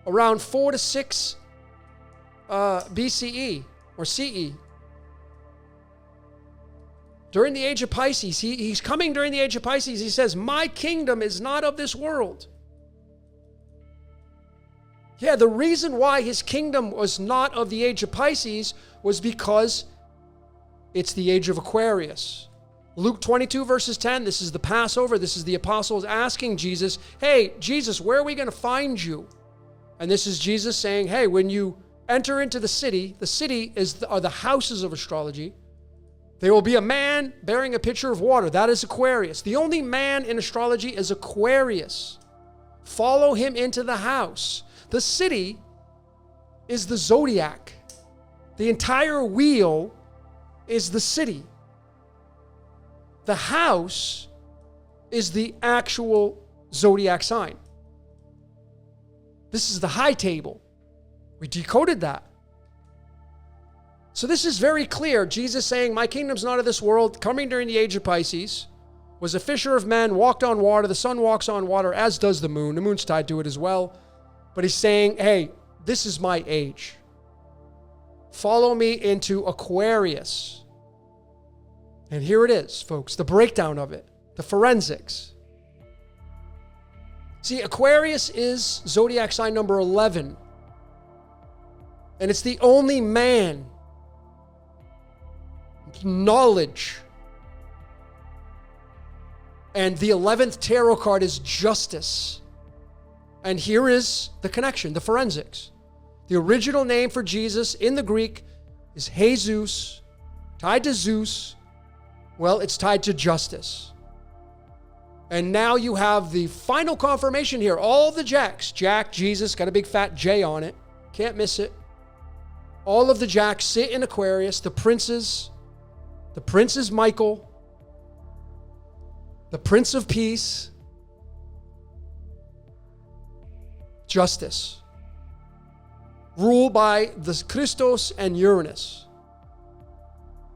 around 4 to 6 BCE or CE. During the age of Pisces, he's coming during the age of Pisces. He says, my kingdom is not of this world. Yeah, the reason why his kingdom was not of the age of Pisces was because it's the age of Aquarius. Luke 22 verses 10, this is the Passover. This is the apostles asking Jesus, hey, Jesus, where are we going to find you? And this is Jesus saying, hey, when you enter into the city are the houses of astrology. There will be a man bearing a pitcher of water. That is Aquarius. The only man in astrology is Aquarius. Follow him into the house. The city is the zodiac. The entire wheel is the city. The house is the actual zodiac sign. This is the high table. We decoded that. So this is very clear. Jesus saying, my kingdom's not of this world, coming during the age of Pisces, was a fisher of men, walked on water. The sun walks on water, as does the moon. The moon's tied to it as well. But he's saying, hey, this is my age. Follow me into Aquarius. And here it is, folks, the breakdown of it, the forensics. See, Aquarius is zodiac sign number 11. And it's the only man, knowledge. And the 11th tarot card is justice. And here is the connection, the forensics. The original name for Jesus in the Greek is Jesus, tied to Zeus. Well, it's tied to justice. And now you have the final confirmation here. All the jacks, Jack, Jesus, got a big fat J on it. Can't miss it. All of the jacks sit in Aquarius. The prince is Michael, the Prince of Peace, justice, ruled by the Christos and Uranus.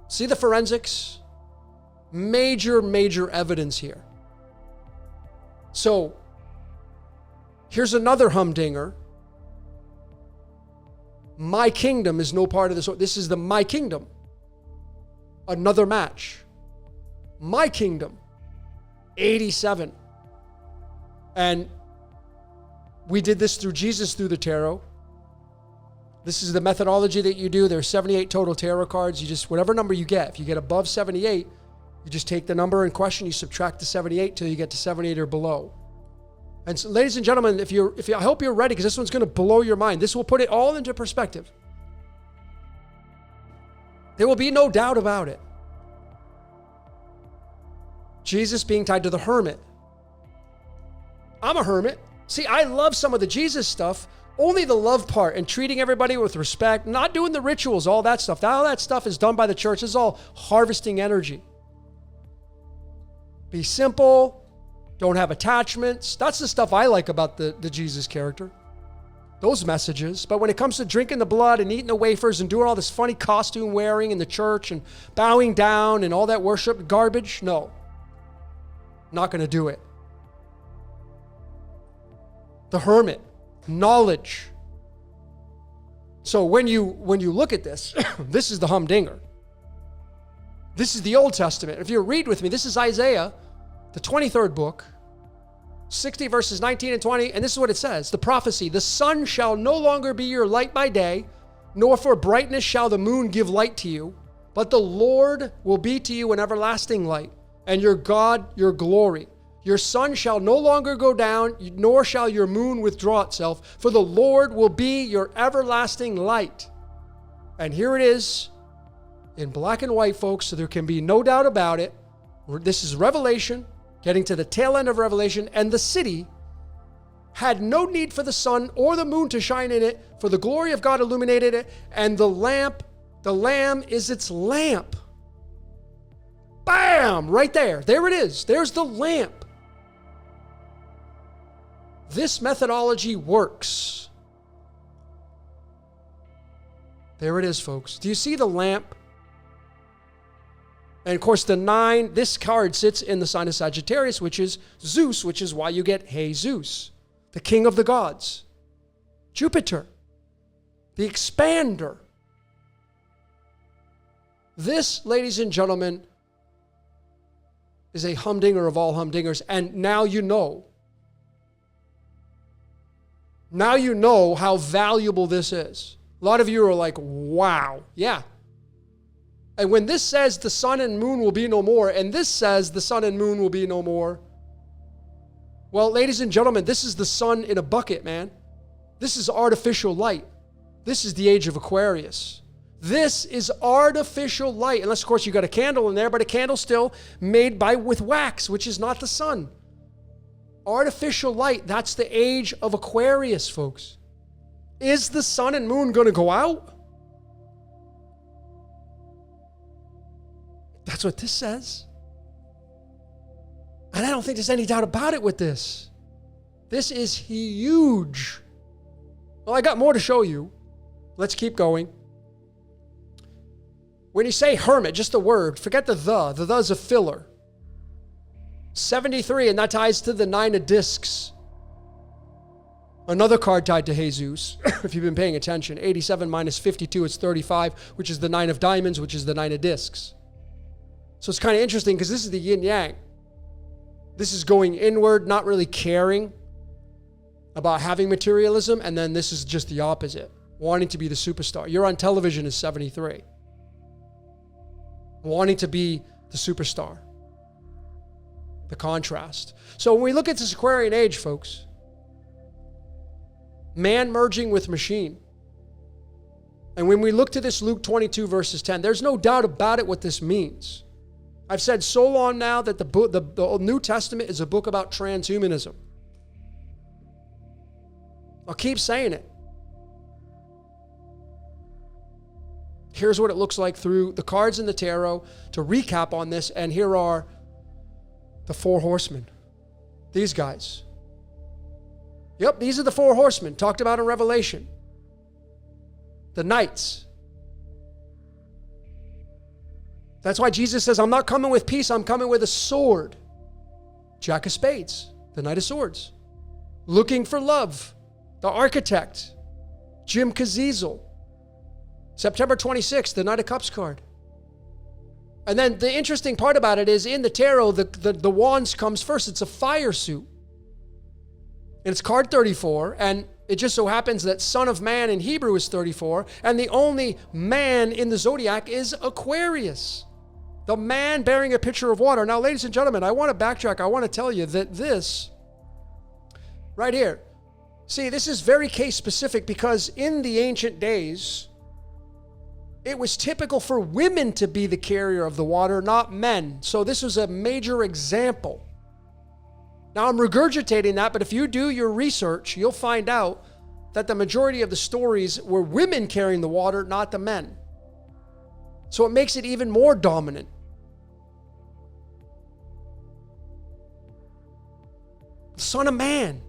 See the forensics? Major, major evidence here. So, here's another humdinger. My kingdom is no part of this. This is the my kingdom. Another match. My kingdom. 87. And we did this through Jesus through the tarot. This is the methodology that you do. There's 78 total tarot cards. You just, whatever number you get, if you get above 78, you just take the number in question, you subtract the 78 till you get to 78 or below. And so, ladies and gentlemen, I hope you're ready, because this one's going to blow your mind. This will put it all into perspective. There will be no doubt about it. Jesus being tied to the hermit. I'm a hermit. See, I love some of the Jesus stuff, only the love part and treating everybody with respect, not doing the rituals, all that stuff. All that stuff is done by the church. This is all harvesting energy. Be simple. Don't have attachments. That's the stuff I like about the Jesus character. Those messages. But when it comes to drinking the blood and eating the wafers and doing all this funny costume wearing in the church and bowing down and all that worship garbage, no. Not going to do it. The hermit. Knowledge. So when you look at this, this is the humdinger. This is the Old Testament. If you read with me, this is Isaiah, the 23rd book, 60 verses 19 and 20, and this is what it says. The prophecy, the sun shall no longer be your light by day, nor for brightness shall the moon give light to you, but the Lord will be to you an everlasting light, and your God your glory. Your sun shall no longer go down, nor shall your moon withdraw itself, for the Lord will be your everlasting light. And here it is in black and white, folks, so there can be no doubt about it. This is Revelation, getting to the tail end of Revelation, and the city had no need for the sun or the moon to shine in it, for the glory of God illuminated it, and the Lamb is its lamp. Bam! Right there. There it is. There's the lamp. This methodology works. There it is, folks. Do you see the lamp? And of course, the 9, this card sits in the sign of Sagittarius, which is Zeus, which is why you get Jesus, the king of the gods. Jupiter, the expander. This, ladies and gentlemen, is a humdinger of all humdingers. And now you know. Now you know how valuable this is. A lot of you are like, wow. Yeah. And when this says the sun and moon will be no more, and this says the sun and moon will be no more, well, ladies and gentlemen, this is the sun in a bucket, man. This is artificial light. This is the age of Aquarius. This is artificial light. Unless, of course, you got a candle in there, but a candle still made with wax, which is not the sun. Artificial light, that's the age of Aquarius, folks. Is the sun and moon going to go out? That's what this says. And I don't think there's any doubt about it with this. This is huge. Well, I got more to show you. Let's keep going. When you say hermit, just the word, forget the the is a filler. 73, and that ties to the 9 of discs. Another card tied to Jesus, if you've been paying attention. 87 minus 52 is 35, which is the 9 of diamonds, which is the 9 of discs. So it's kind of interesting because this is the yin-yang. This is going inward, not really caring about having materialism, and then this is just the opposite, wanting to be the superstar. You're on television is 73. Wanting to be the superstar. The contrast. So when we look at this Aquarian age, folks, man merging with machine. And when we look to this Luke 22 verses 10, there's no doubt about it what this means. I've said so long now that the New Testament is a book about transhumanism. I'll keep saying it. Here's what it looks like through the cards in the tarot to recap on this, and here are the 4 horsemen. These guys. Yep, these are the 4 horsemen talked about in Revelation. The knights. That's why Jesus says, I'm not coming with peace, I'm coming with a sword. Jack of Spades, the Knight of Swords. Looking for love, the Architect. Jim Caviezel. September 26th, the Knight of Cups card. And then the interesting part about it is in the tarot, the wands comes first. It's a fire suit. And it's card 34. And it just so happens that Son of Man in Hebrew is 34. And the only man in the zodiac is Aquarius. The man bearing a pitcher of water. Now, ladies and gentlemen, I want to backtrack. I want to tell you that this right here. See, this is very case specific because in the ancient days, it was typical for women to be the carrier of the water, not men. So this was a major example. Now I'm regurgitating that, but if you do your research, you'll find out that the majority of the stories were women carrying the water, not the men. So it makes it even more dominant. The Son of Man.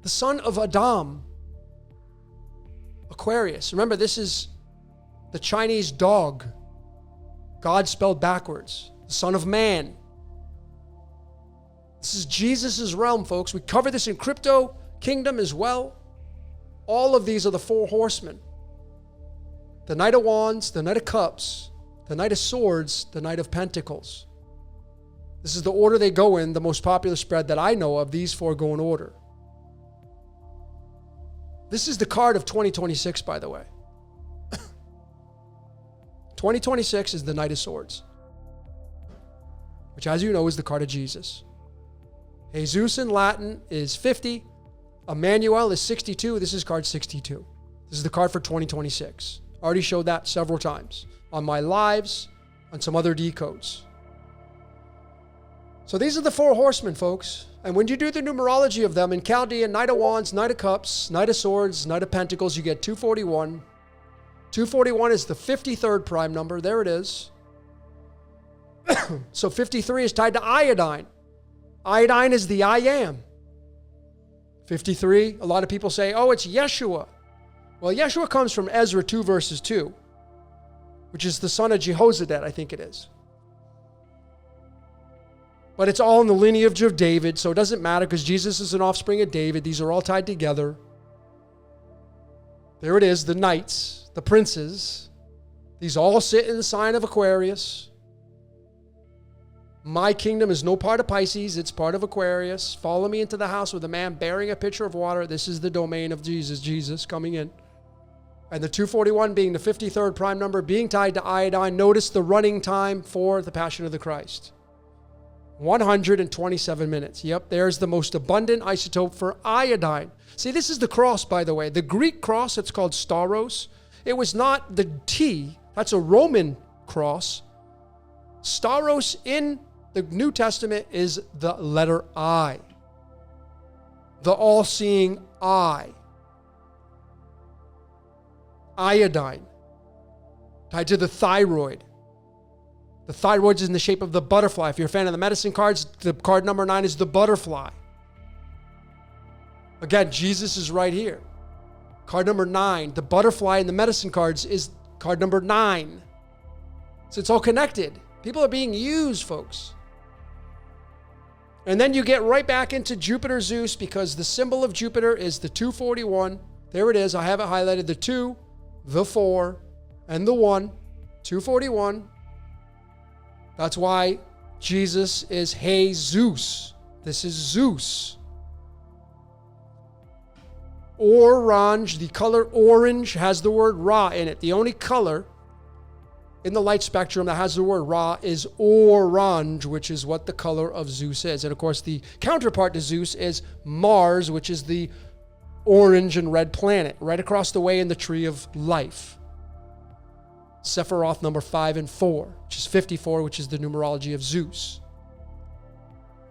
The son of Adam. Aquarius. Remember, this is the Chinese dog. God spelled backwards. The Son of Man. This is Jesus' realm, folks. We cover this in Crypto Kingdom as well. All of these are the 4 horsemen. The Knight of Wands, the Knight of Cups, the Knight of Swords, the Knight of Pentacles. This is the order they go in, the most popular spread that I know of. These 4 go in order. This is the card of 2026, by the way. 2026 is the Knight of Swords, which, as you know, is the card of Jesus. Jesus in Latin is 50. Emmanuel is 62. This is card 62. This is the card for 2026. I already showed that several times on my lives, on some other decodes. So these are the 4 horsemen, folks. And when you do the numerology of them in Chaldean, Knight of Wands, Knight of Cups, Knight of Swords, Knight of Pentacles, you get 241. 241 is the 53rd prime number. There it is. So 53 is tied to iodine. Iodine is the I am. 53, a lot of people say, oh, it's Yeshua. Well, Yeshua comes from Ezra 2 verses 2, which is the son of Jehozadak, I think it is. But it's all in the lineage of David, so it doesn't matter because Jesus is an offspring of David. These are all tied together. There it is, the knights, the princes. These all sit in the sign of Aquarius. My kingdom is no part of Pisces. It's part of Aquarius. Follow me into the house with a man bearing a pitcher of water. This is the domain of Jesus coming in. And the 241 being the 53rd prime number, being tied to iodine. Notice the running time for the Passion of the Christ. 127 minutes. Yep, there's the most abundant isotope for iodine. See, this is the cross, by the way. The Greek cross, it's called stauros. It was not the T. That's a Roman cross. Stauros in the New Testament is the letter I. The all-seeing eye. Iodine. Tied to the thyroid. The thyroid is in the shape of the butterfly. If you're a fan of the medicine cards, the card number 9 is the butterfly. Again, Jesus is right here. Card number 9. The butterfly in the medicine cards is card number 9. So it's all connected. People are being used, folks. And then you get right back into Jupiter Zeus, because the symbol of Jupiter is the 241. There it is. I have it highlighted. The 2, the 4, and the 1. 241. That's why Jesus is Jesus. This is Zeus. Orange, the color orange has the word Ra in it. The only color in the light spectrum that has the word Ra is orange, which is what the color of Zeus is. And of course, the counterpart to Zeus is Mars, which is the orange and red planet, right across the way in the tree of life. Sephiroth number 5 and 4, which is 54, which is the numerology of Zeus.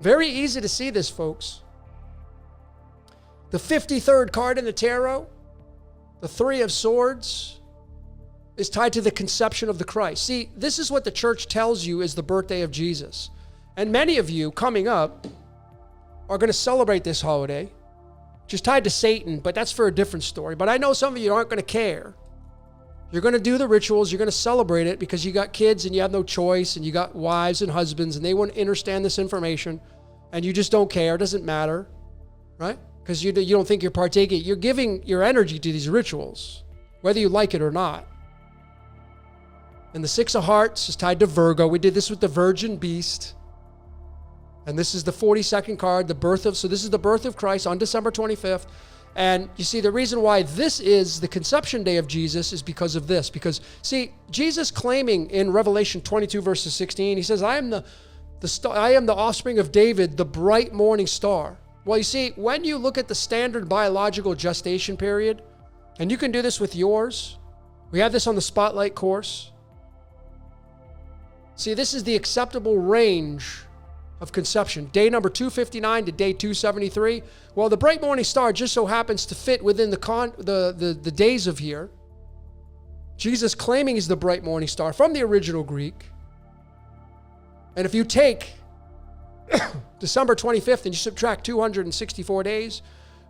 Very easy to see this, folks. The 53rd card in the tarot, the 3 of Swords, is tied to the conception of the Christ. See, this is what the church tells you is the birthday of Jesus. And many of you coming up are going to celebrate this holiday, which is tied to Satan, but that's for a different story. But I know some of you aren't going to care. You're going to do the rituals. You're going to celebrate it because you got kids and you have no choice, and you got wives and husbands, and they won't understand this information, and you just don't care. It doesn't matter, right? Because you don't think you're partaking. You're giving your energy to these rituals, whether you like it or not. And the 6 of Hearts is tied to Virgo. We did this with the Virgin Beast. And this is the 42nd card, so this is the birth of Christ on December 25th. And you see, the reason why this is the conception day of Jesus is because of this. Because, see, Jesus claiming in Revelation 22, verses 16, he says, I am the offspring of David, the bright morning star. Well, you see, when you look at the standard biological gestation period, and you can do this with yours, we have this on the Spotlight course. See, this is the acceptable range of conception. Day number 259 to day 273. Well, the bright morning star just so happens to fit within the days of here. Jesus claiming he's the bright morning star from the original Greek. And if you take December 25th and you subtract 264 days,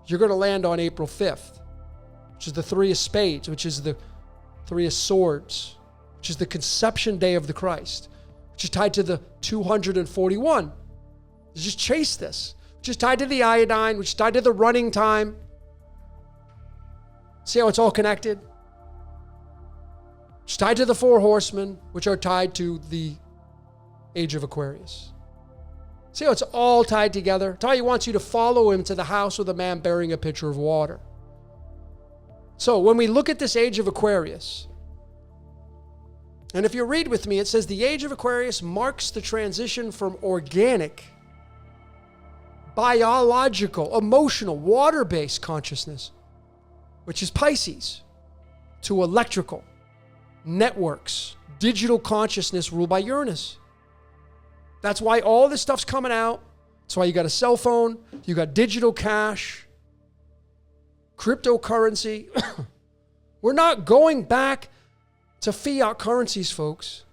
you're going to land on April 5th, which is the 3 of Spades, which is the 3 of Swords, which is the conception day of the Christ, which is tied to the 241. You just chase this. Which is tied to the iodine, which is tied to the running time. See how it's all connected? It's tied to the 4 horsemen, which are tied to the Age of Aquarius. See how it's all tied together? Tali wants you to follow him to the house with a man bearing a pitcher of water. So when we look at this Age of Aquarius, and if you read with me, it says the Age of Aquarius marks the transition from organic, biological, emotional, water-based consciousness, which is Pisces, to electrical, networks, digital consciousness ruled by Uranus. That's why all this stuff's coming out. That's why you got a cell phone, you got digital cash, cryptocurrency. We're not going back to fiat currencies, folks.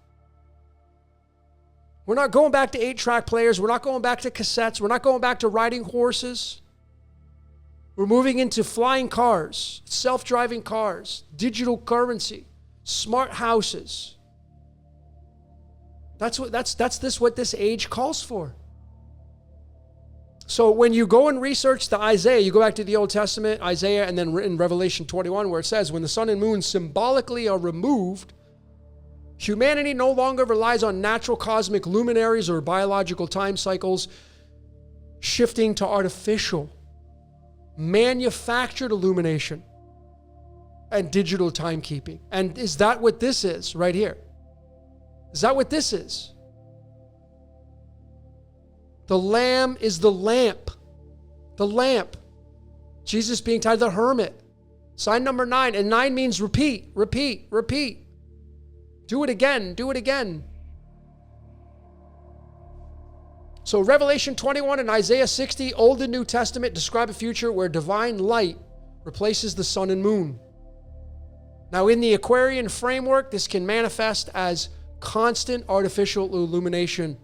We're not going back to 8-track players. We're not going back to cassettes. We're not going back to riding horses. We're moving into flying cars, self-driving cars, digital currency, smart houses. That's what this age calls for. So when you go and research the Isaiah, you go back to the Old Testament, Isaiah, and then in Revelation 21, where it says, when the sun and moon symbolically are removed, Humanity no longer relies on natural cosmic luminaries or biological time cycles, shifting to artificial, manufactured illumination and digital timekeeping. And is that what this is right here? Is that what this is? The Lamb is the lamp. The lamp. Jesus being tied to the hermit. Sign number 9. And 9 means repeat, repeat, repeat. Do it again, do it again. So Revelation 21 and Isaiah 60, Old and New Testament, describe a future where divine light replaces the sun and moon. Now in the Aquarian framework, this can manifest as constant artificial illumination,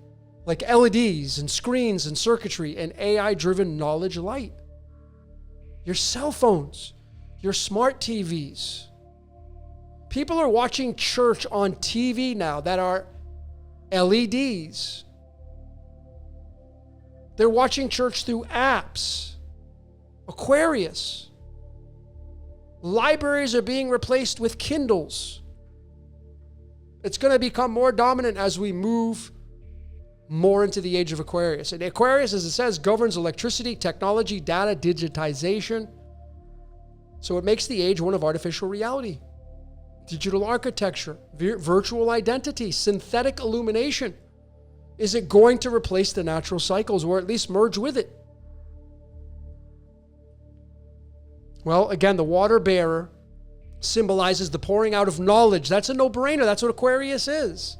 like LEDs and screens and circuitry and AI-driven knowledge light. Your cell phones, your smart TVs. People are watching church on TV now that are LEDs. They're watching church through apps. Aquarius. Libraries are being replaced with Kindles. It's going to become more dominant as we move more into the age of Aquarius. And Aquarius, as it says, governs electricity, technology, data, digitization. So it makes the age one of artificial reality, digital architecture, virtual identity, synthetic illumination. Is it going to replace the natural cycles or at least merge with it? Well, again, the water bearer symbolizes the pouring out of knowledge. That's a no-brainer. That's what Aquarius is.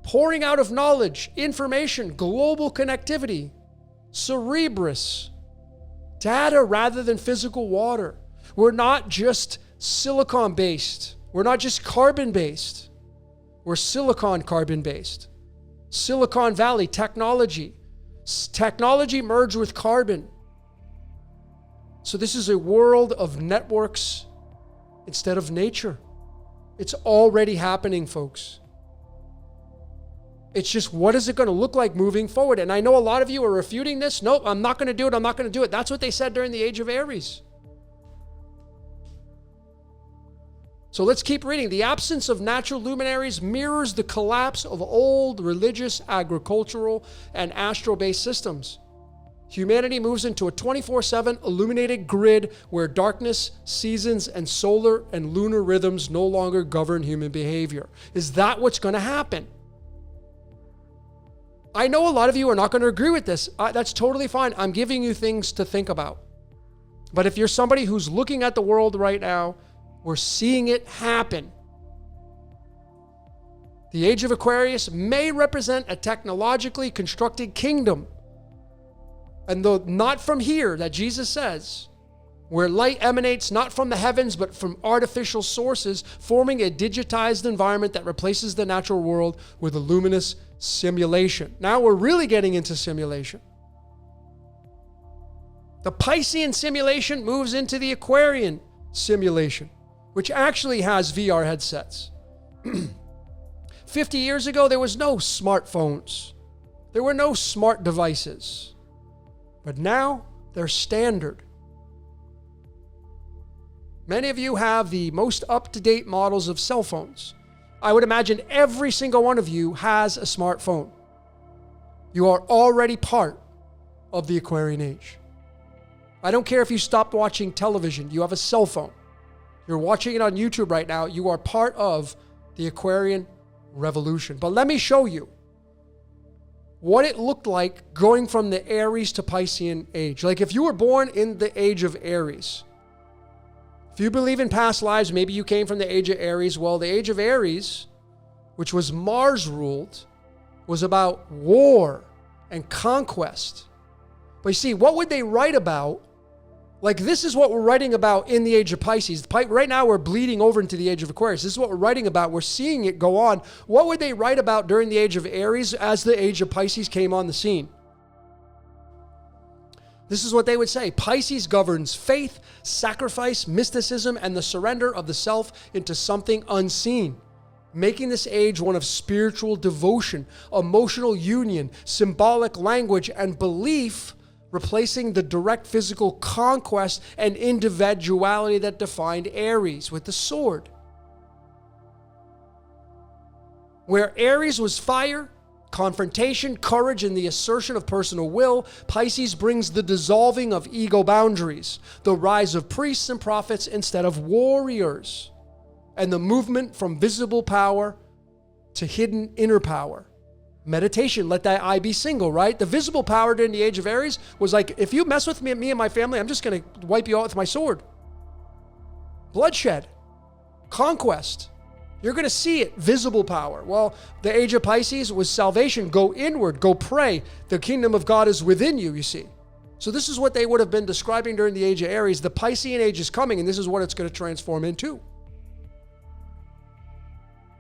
Pouring out of knowledge, information, global connectivity, Cerebrus, data rather than physical water. We're not just silicon-based. We're not just carbon-based. We're silicon carbon-based. Silicon Valley technology. Technology merged with carbon. So this is a world of networks instead of nature. It's already happening, folks. It's just, what is it going to look like moving forward? And I know a lot of you are refuting this. Nope, I'm not going to do it. I'm not going to do it. That's what they said during the Age of Aries. So let's keep reading. The absence of natural luminaries mirrors the collapse of old religious, agricultural, and astral-based systems. Humanity moves into a 24/7 illuminated grid where darkness, seasons, and solar and lunar rhythms no longer govern human behavior. Is that what's going to happen? I know a lot of you are not going to agree with this. That's totally fine. I'm giving you things to think about. But if you're somebody who's looking at the world right now, we're seeing it happen. The Age of Aquarius may represent a technologically constructed kingdom. And though not from here, that Jesus says, where light emanates not from the heavens, but from artificial sources, forming a digitized environment that replaces the natural world with a luminous simulation. Now we're really getting into simulation. The Piscean simulation moves into the Aquarian simulation, which actually has VR headsets. 50 years ago, there was no smartphones. There were no smart devices. But now, they're standard. Many of you have the most up-to-date models of cell phones. I would imagine every single one of you has a smartphone. You are already part of the Aquarian age. I don't care if you stopped watching television, you have a cell phone. You're watching it on YouTube right now. You are part of the Aquarian revolution. But let me show you what it looked like going from the Aries to Piscean age. Like if you were born in the age of Aries, if you believe in past lives, maybe you came from the age of Aries. Well, the age of Aries, which was Mars ruled, was about war and conquest. But you see, what would they write about? Like this is what we're writing about in the age of Pisces. Right now we're bleeding over into the age of Aquarius. This is what we're writing about. We're seeing it go on. What would they write about during the age of Aries as the age of Pisces came on the scene? This is what they would say. Pisces governs faith, sacrifice, mysticism, and the surrender of the self into something unseen, making this age one of spiritual devotion, emotional union, symbolic language, and belief, replacing the direct physical conquest and individuality that defined Aries with the sword. Where Aries was fire, confrontation, courage, and the assertion of personal will, Pisces brings the dissolving of ego boundaries, the rise of priests and prophets instead of warriors, and the movement from visible power to hidden inner power. Meditation, let thy eye be single, right? The visible power during the age of Aries was like, if you mess with me and my family, I'm just going to wipe you out with my sword. Bloodshed, conquest. You're going to see it, visible power. Well, the age of Pisces was salvation. Go inward, go pray. The kingdom of God is within you, you see. So this is what they would have been describing during the age of Aries. The Piscean age is coming, and this is what it's going to transform into.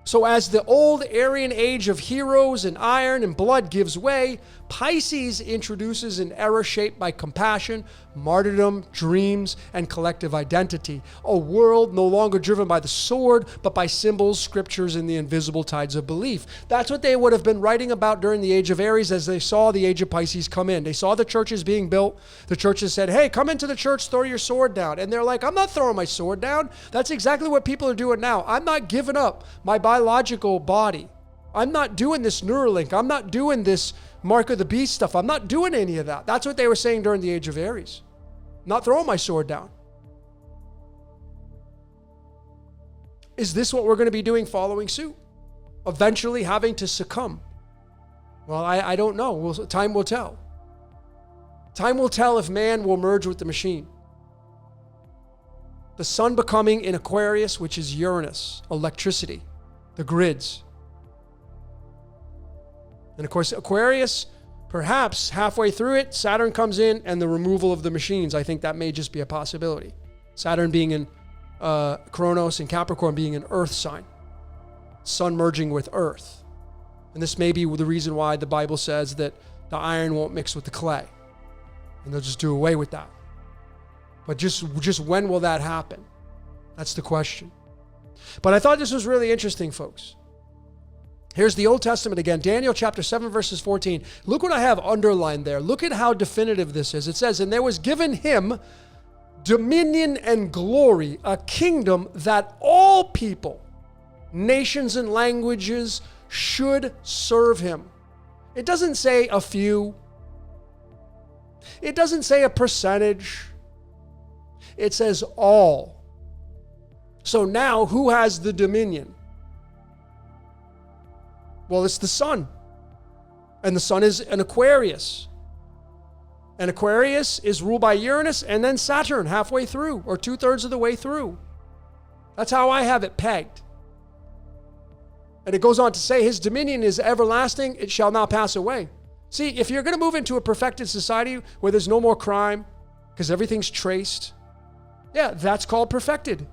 So as the old Aryan age of heroes and iron and blood gives way, Pisces introduces an era shaped by compassion, martyrdom, dreams, and collective identity. A world no longer driven by the sword, but by symbols, scriptures, and the invisible tides of belief. That's what they would have been writing about during the age of Aries as they saw the age of Pisces come in. They saw the churches being built. The churches said, hey, come into the church, throw your sword down. And they're like, I'm not throwing my sword down. That's exactly what people are doing now. I'm not giving up my biological body. I'm not doing this Neuralink. I'm not doing this Mark of the Beast stuff. I'm not doing any of that. That's what they were saying during the age of Aries. Not throwing my sword down. Is this what we're going to be doing following suit? Eventually having to succumb? Well, I don't know. Time will tell. Time will tell if man will merge with the machine. The sun becoming in Aquarius, which is Uranus, electricity, the grids. And of course, Aquarius, perhaps halfway through it, Saturn comes in and the removal of the machines. I think that may just be a possibility. Saturn being in Kronos and Capricorn being an Earth sign. Sun merging with Earth. And this may be the reason why the Bible says that the iron won't mix with the clay. And they'll just do away with that. But just when will that happen? That's the question. But I thought this was really interesting, folks. Here's the Old Testament again, Daniel chapter 7, verses 14. Look what I have underlined there. Look at how definitive this is. It says, and there was given him dominion and glory, a kingdom that all people, nations and languages should serve him. It doesn't say a few. It doesn't say a percentage. It says all. So now who has the dominion? Well, it's the sun. And the sun is an Aquarius. And Aquarius is ruled by Uranus and then Saturn halfway through, or 2/3 of the way through. That's how I have it pegged. And it goes on to say, his dominion is everlasting, it shall not pass away. See, if you're going to move into a perfected society where there's no more crime, because everything's traced, yeah, that's called perfected.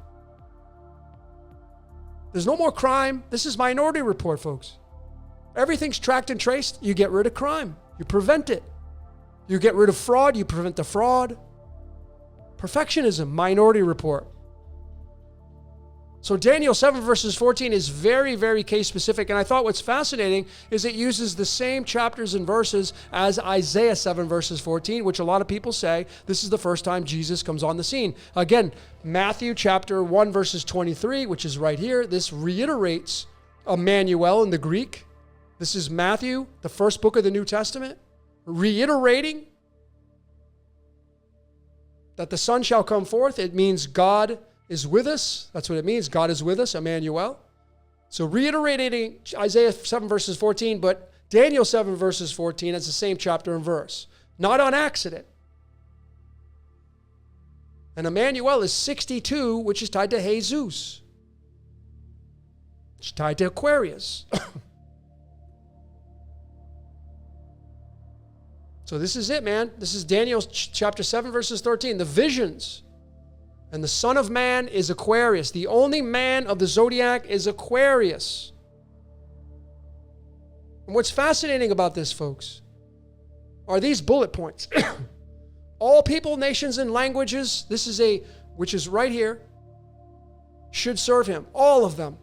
There's no more crime. This is Minority Report, folks. Everything's tracked and traced. You get rid of crime. You prevent it. You get rid of fraud. You prevent the fraud. Perfectionism, Minority Report. So Daniel 7 verses 14 is very, very case specific. And I thought what's fascinating is it uses the same chapters and verses as Isaiah 7 verses 14, which a lot of people say this is the first time Jesus comes on the scene. Again, Matthew chapter 1 verses 23, which is right here. This reiterates Emmanuel in the Greek. This is Matthew, the first book of the New Testament, reiterating that the Son shall come forth. It means God is with us. That's what it means. God is with us, Emmanuel. So reiterating Isaiah 7 verses 14, but Daniel 7 verses 14 is the same chapter and verse. Not on accident. And Emmanuel is 62, which is tied to Jesus. It's tied to Aquarius. So this is it, man. This is Daniel chapter 7, verses 13. The visions. And the Son of Man is Aquarius. The only man of the zodiac is Aquarius. And what's fascinating about this, folks, are these bullet points. All people, nations, and languages, which is right here, should serve him. All of them.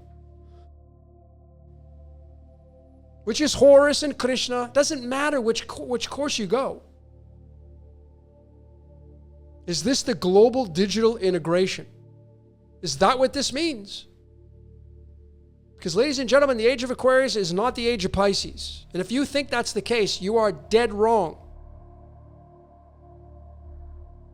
Which is Horus and Krishna. Doesn't matter which course you go. Is this the global digital integration? Is that what this means? Because, ladies and gentlemen, the age of Aquarius is not the age of Pisces. And if you think that's the case, you are dead wrong.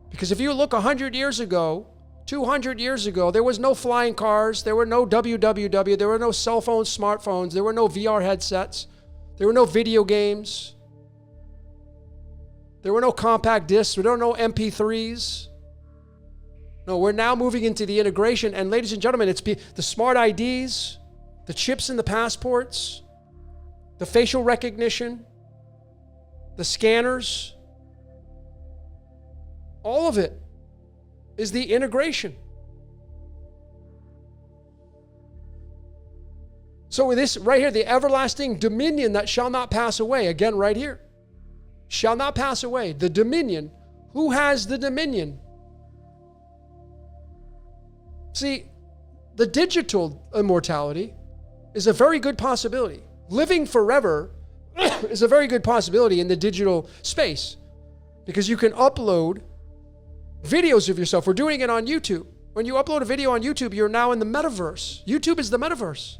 Because if you look 100 years ago, 200 years ago, there was no flying cars, there were no WWW, there were no cell phones, smartphones, there were no VR headsets, there were no video games, there were no compact discs, there were no MP3s. No, we're now moving into the integration. And ladies and gentlemen, it's the smart IDs, the chips in the passports, the facial recognition, the scanners, all of it is the integration. So this right here, the everlasting dominion that shall not pass away, again right here, shall not pass away. The dominion. Who has the dominion? See, the digital immortality is a very good possibility. Living forever is a very good possibility in the digital space because you can upload videos of yourself. We're doing it on YouTube. When you upload a video on YouTube, you're now in the metaverse. YouTube is the metaverse.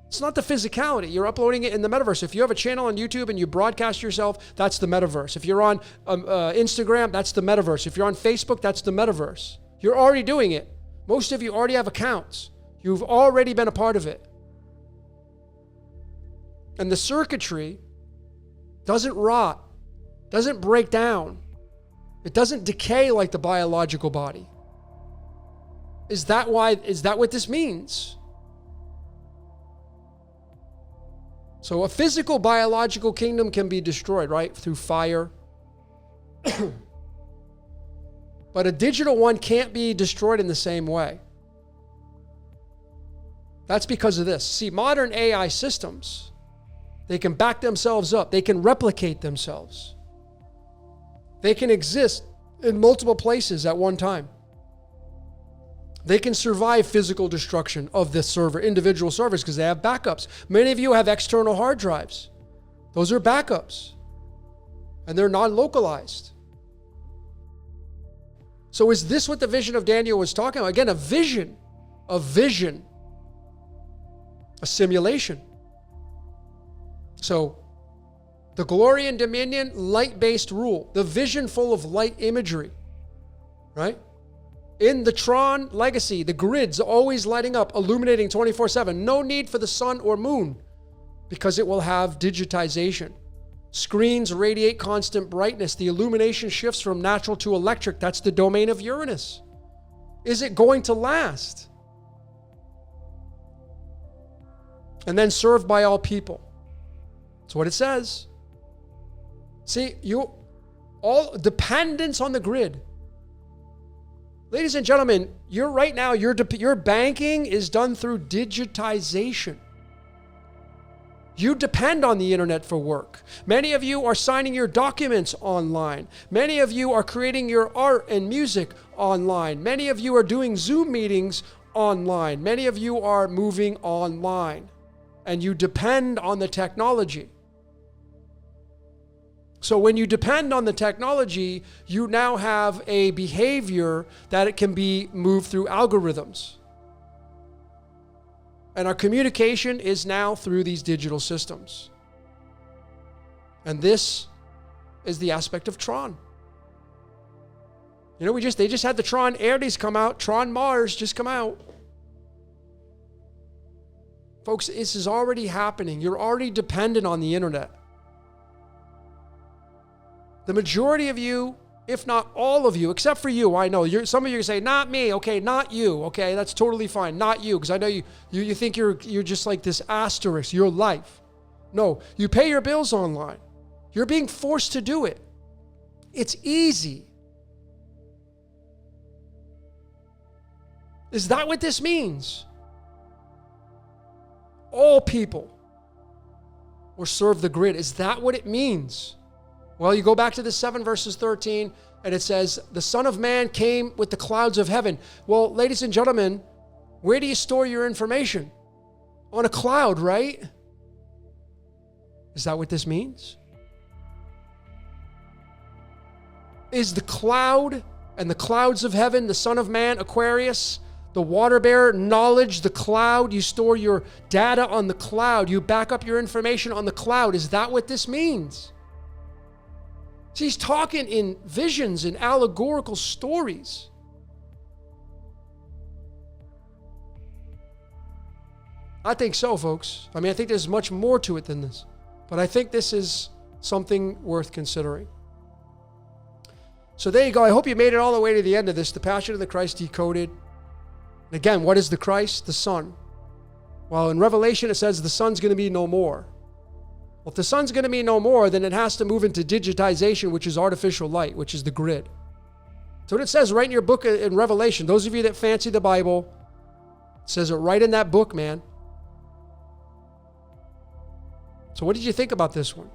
It's not the physicality. You're uploading it in the metaverse. If you have a channel on YouTube and you broadcast yourself, that's the metaverse. If you're on Instagram, that's the metaverse. If you're on Facebook, that's the metaverse. You're already doing it. Most of you already have accounts. You've already been a part of it. And the circuitry doesn't rot, doesn't break down. It doesn't decay like the biological body. Is that what this means? So a physical biological kingdom can be destroyed, right? Through fire. But a digital one can't be destroyed in the same way. That's because of this. See, modern AI systems, they can back themselves up. They can replicate themselves. They can exist in multiple places at one time. They can survive physical destruction of the server, individual servers, because they have backups. Many of you have external hard drives. Those are backups. And they're non-localized. So is this what the vision of Daniel was talking about? Again, a vision, a simulation. So the glory and dominion, light-based rule, the vision full of light imagery, right? In the Tron legacy, the grid's always lighting up, illuminating 24/7. No need for the sun or moon because it will have digitization. Screens radiate constant brightness. The illumination shifts from natural to electric. That's the domain of Uranus. Is it going to last? And then served by all people. That's what it says. See, all dependence on the grid. Ladies and gentlemen, your banking is done through digitization. You depend on the internet for work. Many of you are signing your documents online. Many of you are creating your art and music online. Many of you are doing Zoom meetings online. Many of you are moving online. And you depend on the technology. So when you depend on the technology, you now have a behavior that it can be moved through algorithms. And our communication is now through these digital systems. And this is the aspect of Tron. You know, they just had the Tron Ares come out, Tron Mars just come out. Folks, this is already happening. You're already dependent on the internet. The majority of you, if not all of you, except for you, I know, some of you say, not me, okay, not you, okay, that's totally fine, not you, because I know you think you're just like this asterisk, your life. No, you pay your bills online. You're being forced to do it. It's easy. Is that what this means? All people or serve the grid. Is that what it means? Well, you go back to the 7 verses 13, and it says, the Son of Man came with the clouds of heaven. Well, ladies and gentlemen, where do you store your information? On a cloud, right? Is that what this means? Is the cloud and the clouds of heaven, the Son of Man, Aquarius, the water bearer, knowledge, the cloud. You store your data on the cloud. You back up your information on the cloud. Is that what this means? See, he's talking in visions and allegorical stories. I think so, folks. I mean, I think there's much more to it than this. But I think this is something worth considering. So there you go. I hope you made it all the way to the end of this. The Passion of the Christ Decoded. And again, what is the Christ? The Son. Well, in Revelation, it says the Son's going to be no more. Well, if the Son's going to be no more, then it has to move into digitization, which is artificial light, which is the grid. So what it says right in your book in Revelation. Those of you that fancy the Bible, it says it right in that book, man. So what did you think about this one?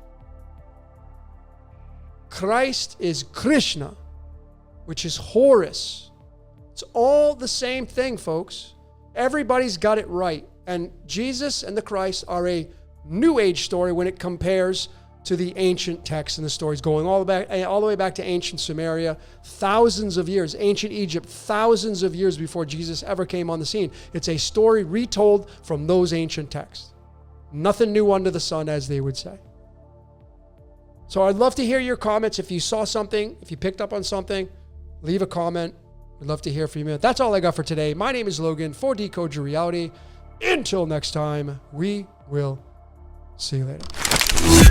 Christ is Krishna, which is Horus. It's all the same thing, folks. Everybody's got it right. And Jesus and the Christ are a New Age story when it compares to the ancient texts and the stories, going all the way back to ancient Sumeria, thousands of years, ancient Egypt, thousands of years before Jesus ever came on the scene. It's a story retold from those ancient texts. Nothing new under the sun, as they would say. So I'd love to hear your comments. If you saw something, if you picked up on something, leave a comment. I'd love to hear from you. That's all I got for today. My name is Logan for Decode Your Reality. Until next time, we will see you later.